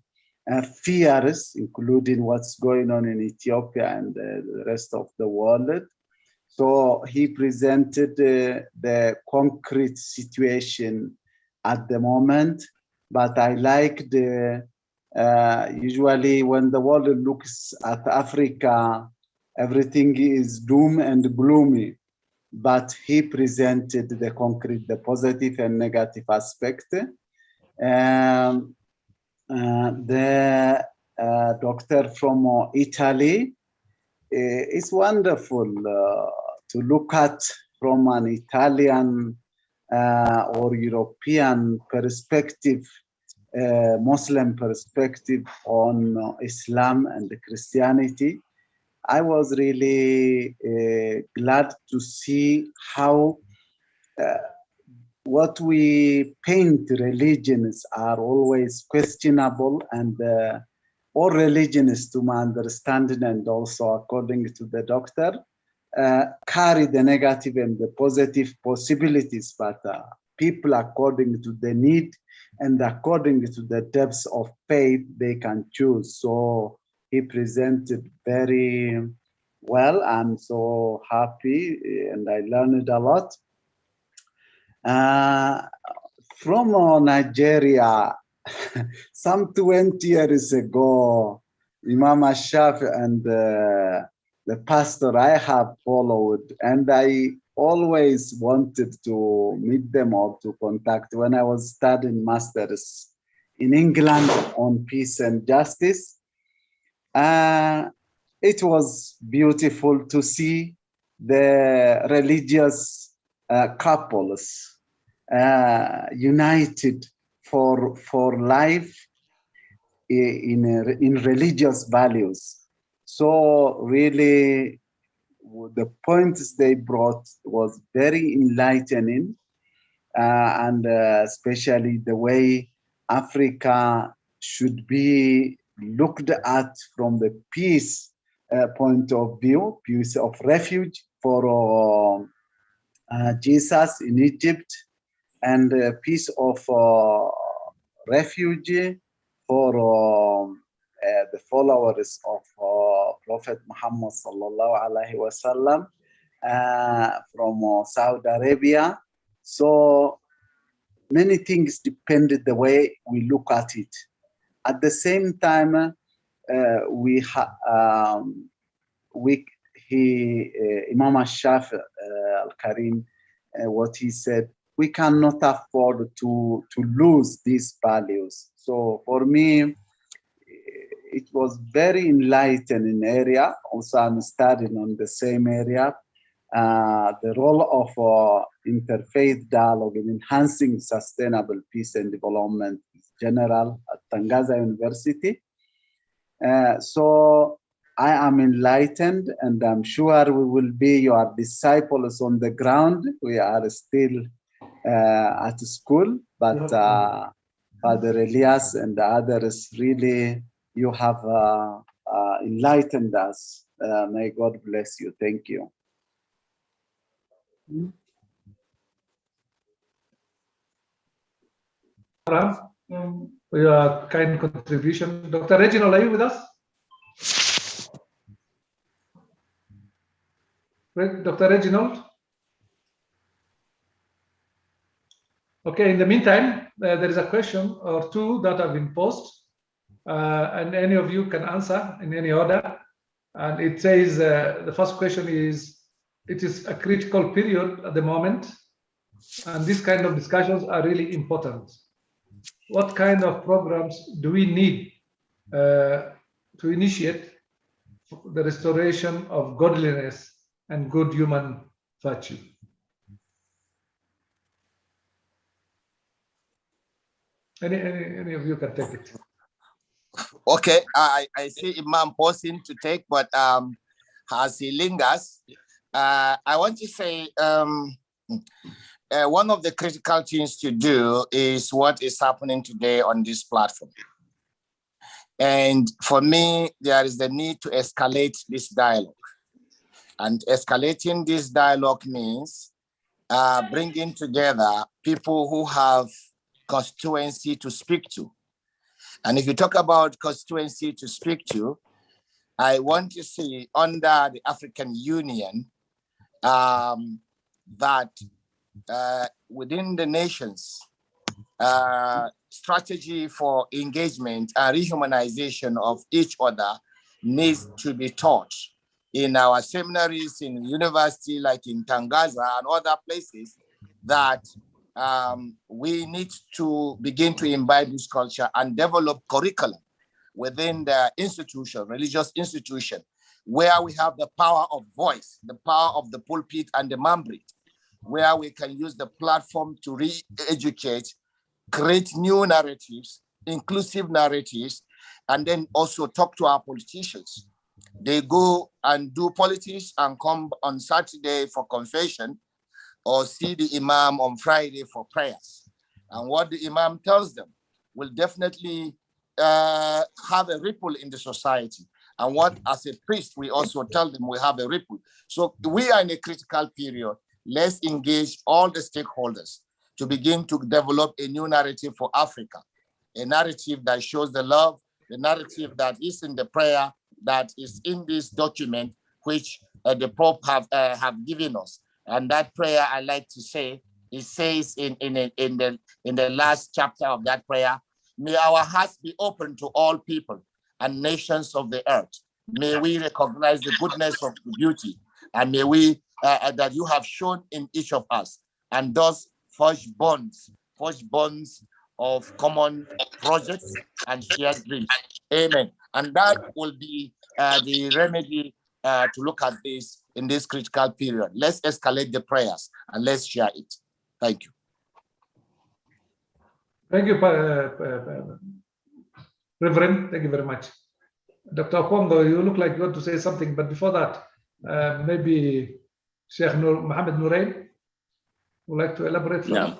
fears, including what's going on in Ethiopia and the rest of the world. So he presented the concrete situation at the moment, but I like usually when the world looks at Africa, everything is doom and gloomy, but he presented the concrete, the positive and negative aspect. The doctor from Italy, it's wonderful to look at from an Italian or European perspective, Muslim perspective on Islam and Christianity, I was really glad to see how what we paint religions are always questionable, and all religions, to my understanding and also according to the doctor, carry the negative and the positive possibilities, but people, according to the need and according to the depths of faith, they can choose. So he presented very well. I'm so happy and I learned a lot. From Nigeria, some 20 years ago, Imam Ashaf and the pastor I have followed, and I always wanted to meet them or to contact when I was studying masters in England on peace and justice. It was beautiful to see the religious couples united for life in religious values. So really, the points they brought was very enlightening, and especially the way Africa should be looked at from the peace point of view, peace of refuge for Jesus in Egypt, and peace of refugee for the followers of Prophet Muhammad sallallahu alaihi wasallam from Saudi Arabia. So many things depended the way we look at it. At the same time, Imam Ashaf al-Karim, what he said, we cannot afford to lose these values. So for me, it was very enlightening area. Also, I'm studying on the same area. The role of interfaith dialogue in enhancing sustainable peace and development is general at Tangaza University. So I am enlightened, and I'm sure we will be your disciples on the ground. We are still at school, but Father Elias and the others, really, you have enlightened us. May God bless you. Thank you. For your kind contribution. Dr. Reginald, are you with us? Dr. Reginald? Okay, in the meantime, there is a question or two that have been posed, and any of you can answer in any order. And it says, the first question is, it is a critical period at the moment, and these kind of discussions are really important. What kind of programs do we need to initiate the restoration of godliness and good human virtue? Any of you can take it. Okay, I see Imam pausing to take, but as he lingers, I want to say one of the critical things to do is what is happening today on this platform. And for me, there is the need to escalate this dialogue. And escalating this dialogue means bringing together people who have constituency to speak to. And if you talk about constituency to speak to, I want to see under the African Union that within the nations, strategy for engagement and rehumanization of each other needs to be taught in our seminaries, in university, like in Tangaza and other places, that we need to begin to imbibe this culture and develop curriculum within the institution, religious institution, where we have the power of voice, the power of the pulpit and the mandate, where we can use the platform to re-educate, create new narratives, inclusive narratives, and then also talk to our politicians. They go and do politics and come on Saturday for confession, or see the imam on Friday for prayers. And what the imam tells them will definitely have a ripple in the society. And what, as a priest, we also tell them we have a ripple. So we are in a critical period. Let's engage all the stakeholders to begin to develop a new narrative for Africa, a narrative that shows the love, the narrative that is in the prayer, that is in this document, which the Pope have given us. And that prayer, I like to say, it says in the last chapter of that prayer, may our hearts be open to all people and nations of the earth. May we recognize the goodness of the beauty, and may we that you have shown in each of us, and thus forge bonds of common projects and shared dreams. Amen. And that will be the remedy to look at this in this critical period. Let's escalate the prayers and let's share it. Thank you. Thank you, Reverend. Thank you very much. Dr. Pongo, you look like you want to say something, but before that, maybe Sheikh Mohammed Nourain would like to elaborate further.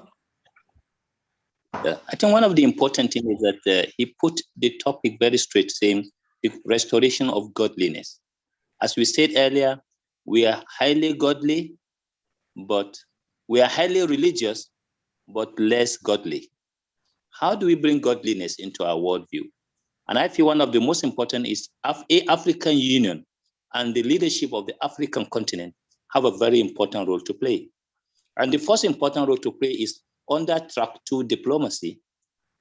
I think one of the important things is that he put the topic very straight, saying the restoration of godliness. As we said earlier, we are highly godly, but we are highly religious, but less godly. How do we bring godliness into our worldview? And I feel one of the most important is African Union and the leadership of the African continent have a very important role to play. And the first important role to play is under track 2 diplomacy.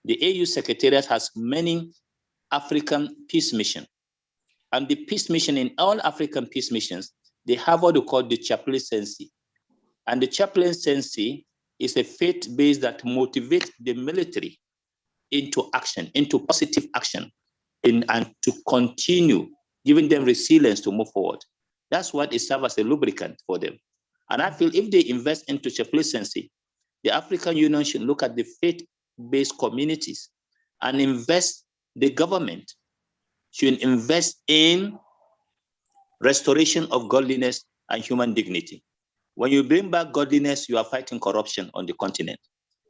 The AU Secretariat has many African peace missions. And the peace mission in all African peace missions, they have what they call the chaplaincy. And the chaplaincy is a faith base that motivates the military into action, into positive action, and to continue giving them resilience to move forward. That's what it serves as a lubricant for them. And I feel if they invest into chaplaincy, the African Union should look at the faith-based communities and invest, the government should invest in restoration of godliness and human dignity. When you bring back godliness, you are fighting corruption on the continent,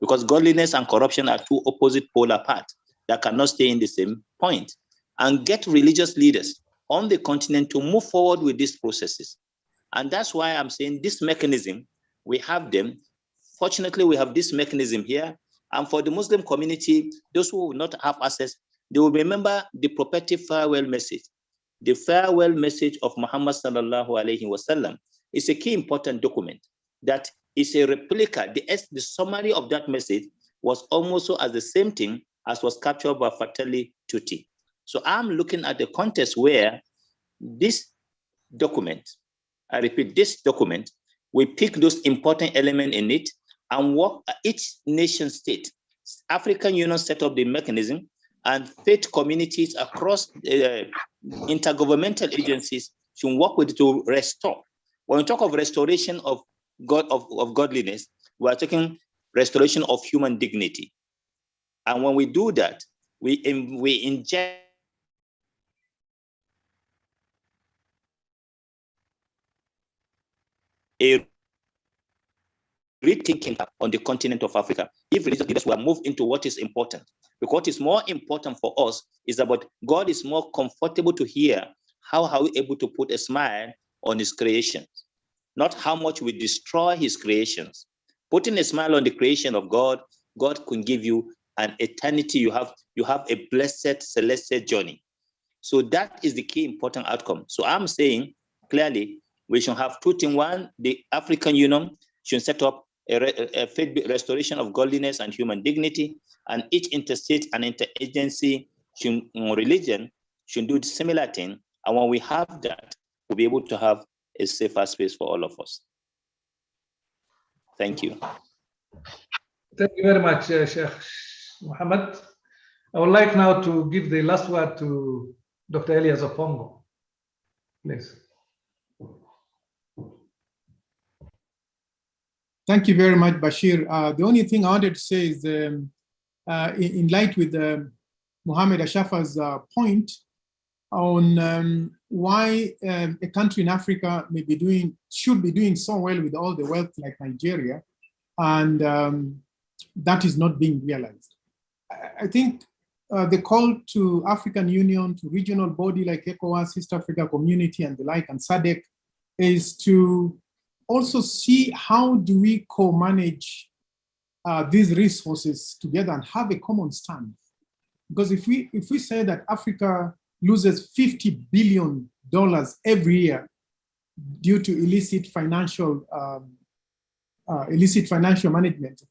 because godliness and corruption are two opposite poles apart that cannot stay in the same point. And get religious leaders on the continent to move forward with these processes. And that's why I'm saying this mechanism, we have them. Fortunately, we have this mechanism here. And for the Muslim community, those who will not have access, they will remember the prophetic farewell message. The farewell message of Muhammad sallallahu alaihi wasallam is a key important document that is a replica. The summary of that message was almost as the same thing as was captured by Fratelli Tutti. So I'm looking at the context where this document, I repeat, this document, we pick those important elements in it and work each nation state. African Union set up the mechanism, and faith communities across intergovernmental agencies should work with it to restore. When we talk of restoration of godliness, we are talking restoration of human dignity. And when we do that, we inject a rethinking on the continent of Africa. If religious leaders were moved into what is important, because what is more important for us is about God is more comfortable to hear how are we able to put a smile on his creations, not how much we destroy his creations. Putting a smile on the creation of God, God can give you an eternity. You have a blessed celestial journey. So that is the key important outcome. So I'm saying clearly we should have two things. One, the African Union should set up a restoration of godliness and human dignity, and each interstate and interagency religion should do the similar thing. And when we have that, we'll be able to have a safer space for all of us. Thank you. Thank you very much, Sheikh Mohammed. I would like now to give the last word to Dr. Elias Opongo, please. Thank you very much, Bashir. The only thing I wanted to say is, in light with Mohammed Ashafa's point on why a country in Africa should be doing so well with all the wealth like Nigeria, and that is not being realized. I think the call to African Union, to regional body like ECOWAS, East Africa Community and the like, and SADC, is to also see how do we co-manage these resources together and have a common stand. Because if we say that Africa loses $50 billion every year due to illicit financial management,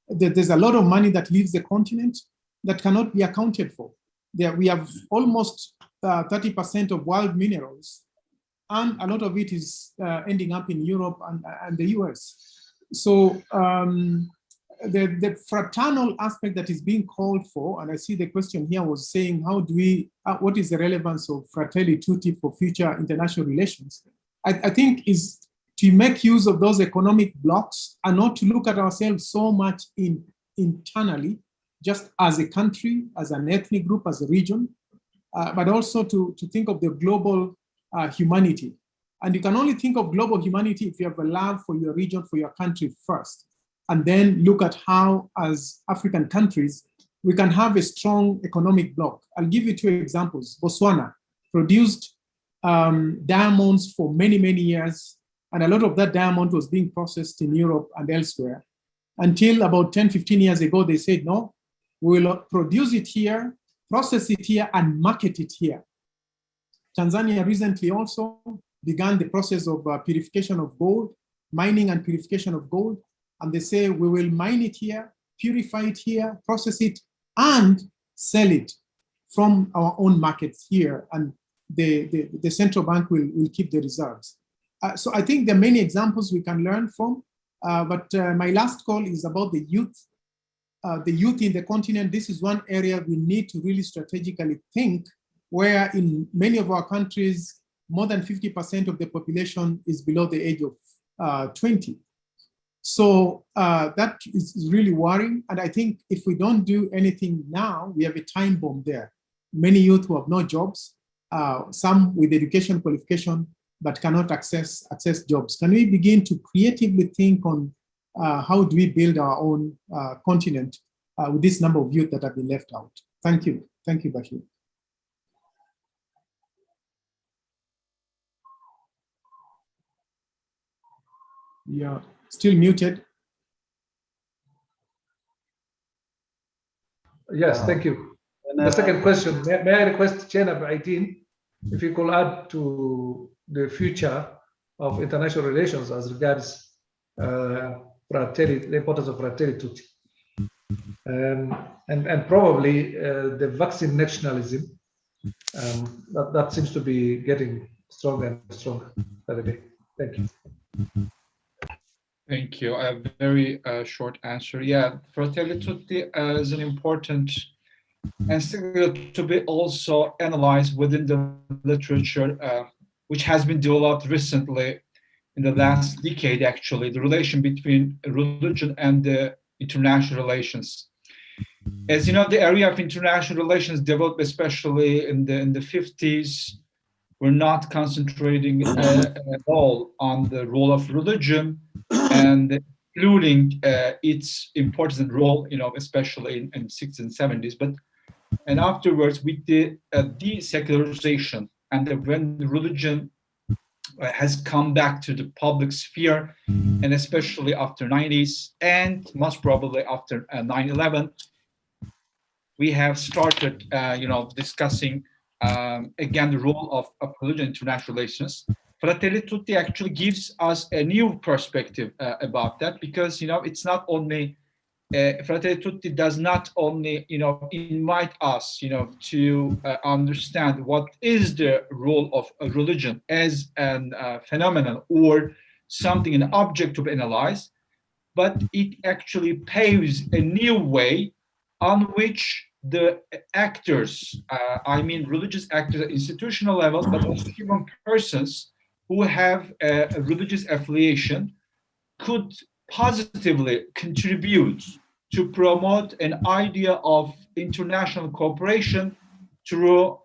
there's a lot of money that leaves the continent that cannot be accounted for. We have almost 30% of world minerals, and a lot of it is ending up in Europe and the US. So the fraternal aspect that is being called for, and I see the question here was saying, how do we, what is the relevance of Fratelli Tutti for future international relations? I think is to make use of those economic blocks and not to look at ourselves so much internally, just as a country, as an ethnic group, as a region, but also to think of the global humanity. And you can only think of global humanity if you have a love for your region, for your country first, and then look at how, as African countries, we can have a strong economic bloc. I'll give you two examples. Botswana produced diamonds for many, many years, and a lot of that diamond was being processed in Europe and elsewhere. Until about 10, 15 years ago, they said, no, we will produce it here, process it here, and market it here. Tanzania recently also began the process of purification of gold, mining and purification of gold. And they say, we will mine it here, purify it here, process it, and sell it from our own markets here. And the central bank will keep the reserves. So I think there are many examples we can learn from. But my last call is about the youth. The youth in the continent. This is one area we need to really strategically think, where in many of our countries, more than 50% of the population is below the age of 20. So that is really worrying. And I think if we don't do anything now, we have a time bomb there. Many youth who have no jobs, some with education qualification, but cannot access jobs. Can we begin to creatively think on how do we build our own continent with this number of youth that have been left out? Thank you. Thank you, Bashir. Yeah, still muted. Yes, thank you. The second question, may I request Chair number 18, if you could add to the future of international relations as regards the importance of Fratelli Tutti. And probably the vaccine nationalism, that seems to be getting stronger and stronger by the day. Thank you. Thank you. I have a very short answer. Yeah, Fratelli Tutti is an important and still to be also analyzed within the literature, which has been developed recently in the last decade, actually, the relation between religion and the international relations. As you know, the area of international relations developed especially in the 50s. We're not concentrating at all on the role of religion and including its important role, especially in 60s and 70s. And afterwards, with the desecularization and when the religion has come back to the public sphere, and especially after 90s and most probably after 9/11, we have started, discussing again the role of religion in international relations. Fratelli Tutti actually gives us a new perspective about that, because it's not only Fratelli Tutti does not only invite us to understand what is the role of a religion as a phenomenon or something, an object to be analyzed, but it actually paves a new way on which the actors, I mean religious actors at institutional level, but also human persons who have a religious affiliation, could positively contribute to promote an idea of international cooperation through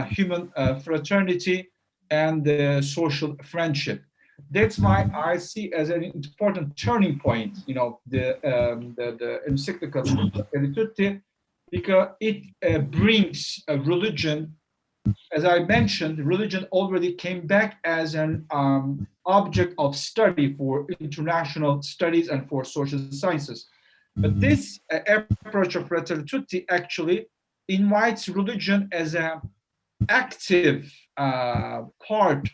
human fraternity and social friendship. That's why I see as an important turning point, the encyclical Fratelli Tutti, because it brings a religion. As I mentioned, religion already came back as an object of study for international studies and for social sciences. But this approach of Fratelli Tutti actually invites religion as an active part,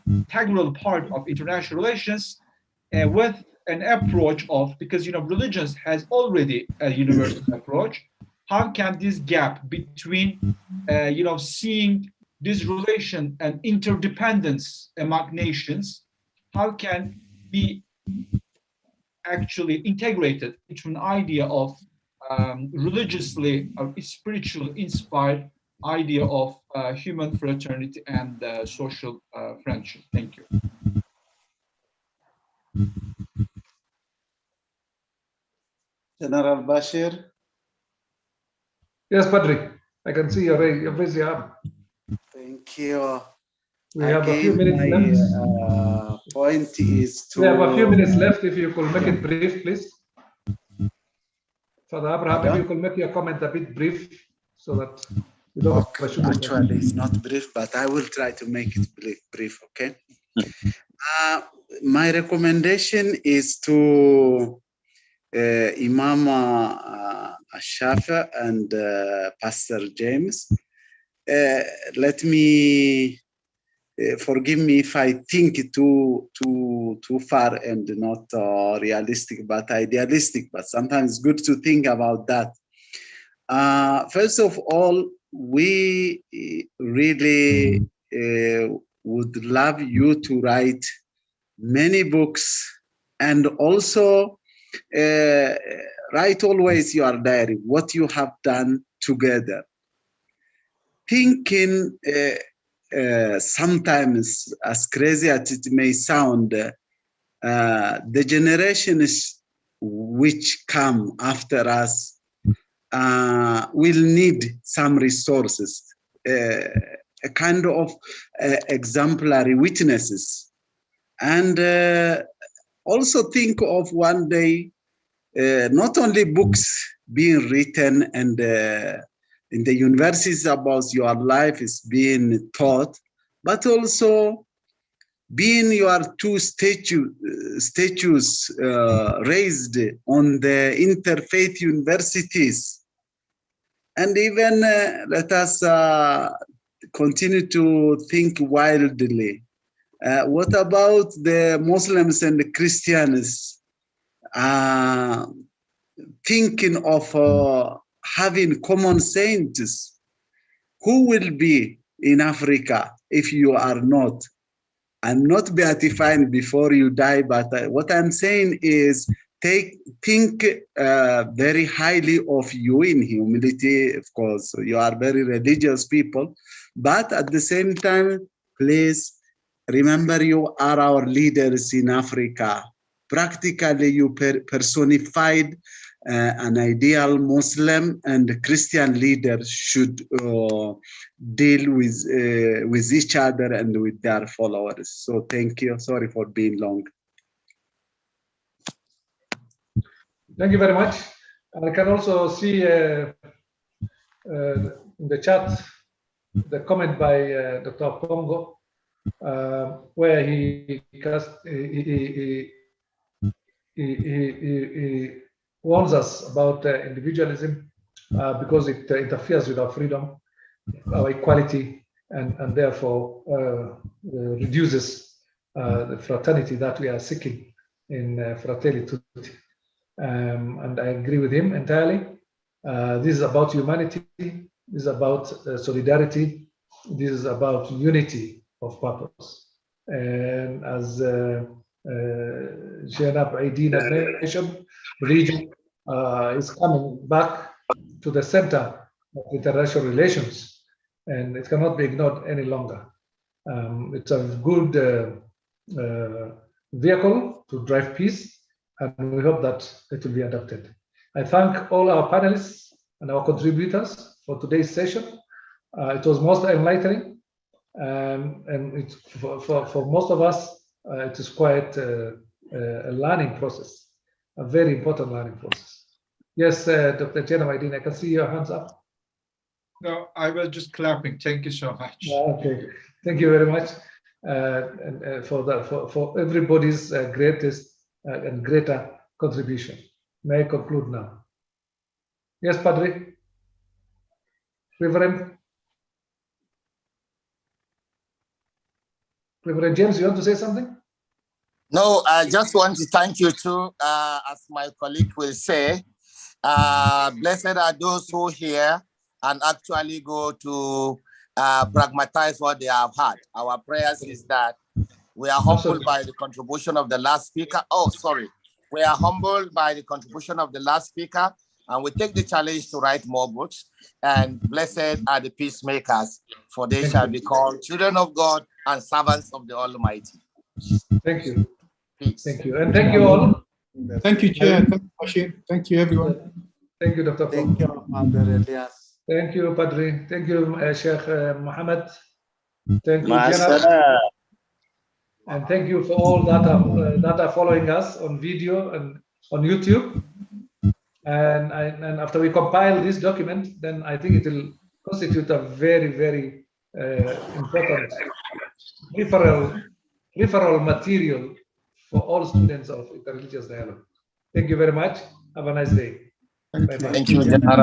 integral part of international relations, with an approach of, because religions has already a universal approach. How can this gap between seeing this relation and interdependence among nations, how can be actually integrated into an idea of religiously or spiritually inspired idea of human fraternity and social friendship? Thank you. General Bashir. Yes, Patrick, I can see you've raised your hand. Thank you. We have a few minutes left. Point is to... We have a few minutes left. If you could make it brief, please. Father Abraham, if you could make your comment a bit brief so that we don't Actually, it's not brief, but I will try to make it brief, okay? My recommendation is to Imam Ashafa and Pastor James. Let me forgive me if I think too far and not realistic, but idealistic. But sometimes it's good to think about that. First of all, we really would love you to write many books, and also write always your diary, what you have done together. Thinking sometimes, as crazy as it may sound, the generations which come after us will need some resources, a kind of exemplary witnesses. And also think of one day, not only books being written and in the universities about your life is being taught, but also being your two statues raised on the interfaith universities. And even let us continue to think wildly. What about the Muslims and the Christians thinking of having common saints? Who will be in Africa if you are not? I'm not beatifying before you die, but what I'm saying is think very highly of you in humility. Of course, you are very religious people, but at the same time, please remember you are our leaders in Africa. Practically, you personified an ideal Muslim and Christian leader should deal with each other and with their followers. So thank you. Sorry for being long. Thank you very much. I can also see in the chat the comment by Dr. Congo, where he warns us about individualism because it interferes with our freedom, our equality, and therefore reduces the fraternity that we are seeking in Fratelli Tutti. And I agree with him entirely. This is about humanity. This is about solidarity. This is about unity of purpose. And as Zainab Aidina mentioned, region is coming back to the center of international relations, and it cannot be ignored any longer. It's a good vehicle to drive peace, and we hope that it will be adopted. I thank all our panelists and our contributors for today's session. It was most enlightening, and it's for most of us, it is quite a learning process, a very important learning process. Yes, Dr. Chenamadine, I can see your hands up. No, I was just clapping. Thank you so much. Okay, thank you very much, and for everybody's greatest and greater contribution. May I conclude now? Yes, Padre. Reverend James, you want to say something? No, I just want to thank you too, as my colleague will say. Blessed are those who hear and actually go to pragmatize what they have had. Our prayers is that we are humbled by the contribution of the last speaker. Oh, sorry. We are humbled by the contribution of the last speaker, and we take the challenge to write more books. And blessed are the peacemakers, for they shall be called children of God and servants of the Almighty. Thank you. Peace. Thank you. And thank you all. Thank you, Chair. Thank you, Bashir. Thank you, everyone. Thank you, Dr. Thank you, Father Elias. Thank you, Padre. Thank you, Sheikh Mohammed. Thank you, Masala. General. And thank you for all that are following us on video and on YouTube. And after we compile this document, then I think it will constitute a very, very important referral material for all students of interreligious dialogue. Thank you very much. Have a nice day. Bye-bye. Thank you, General.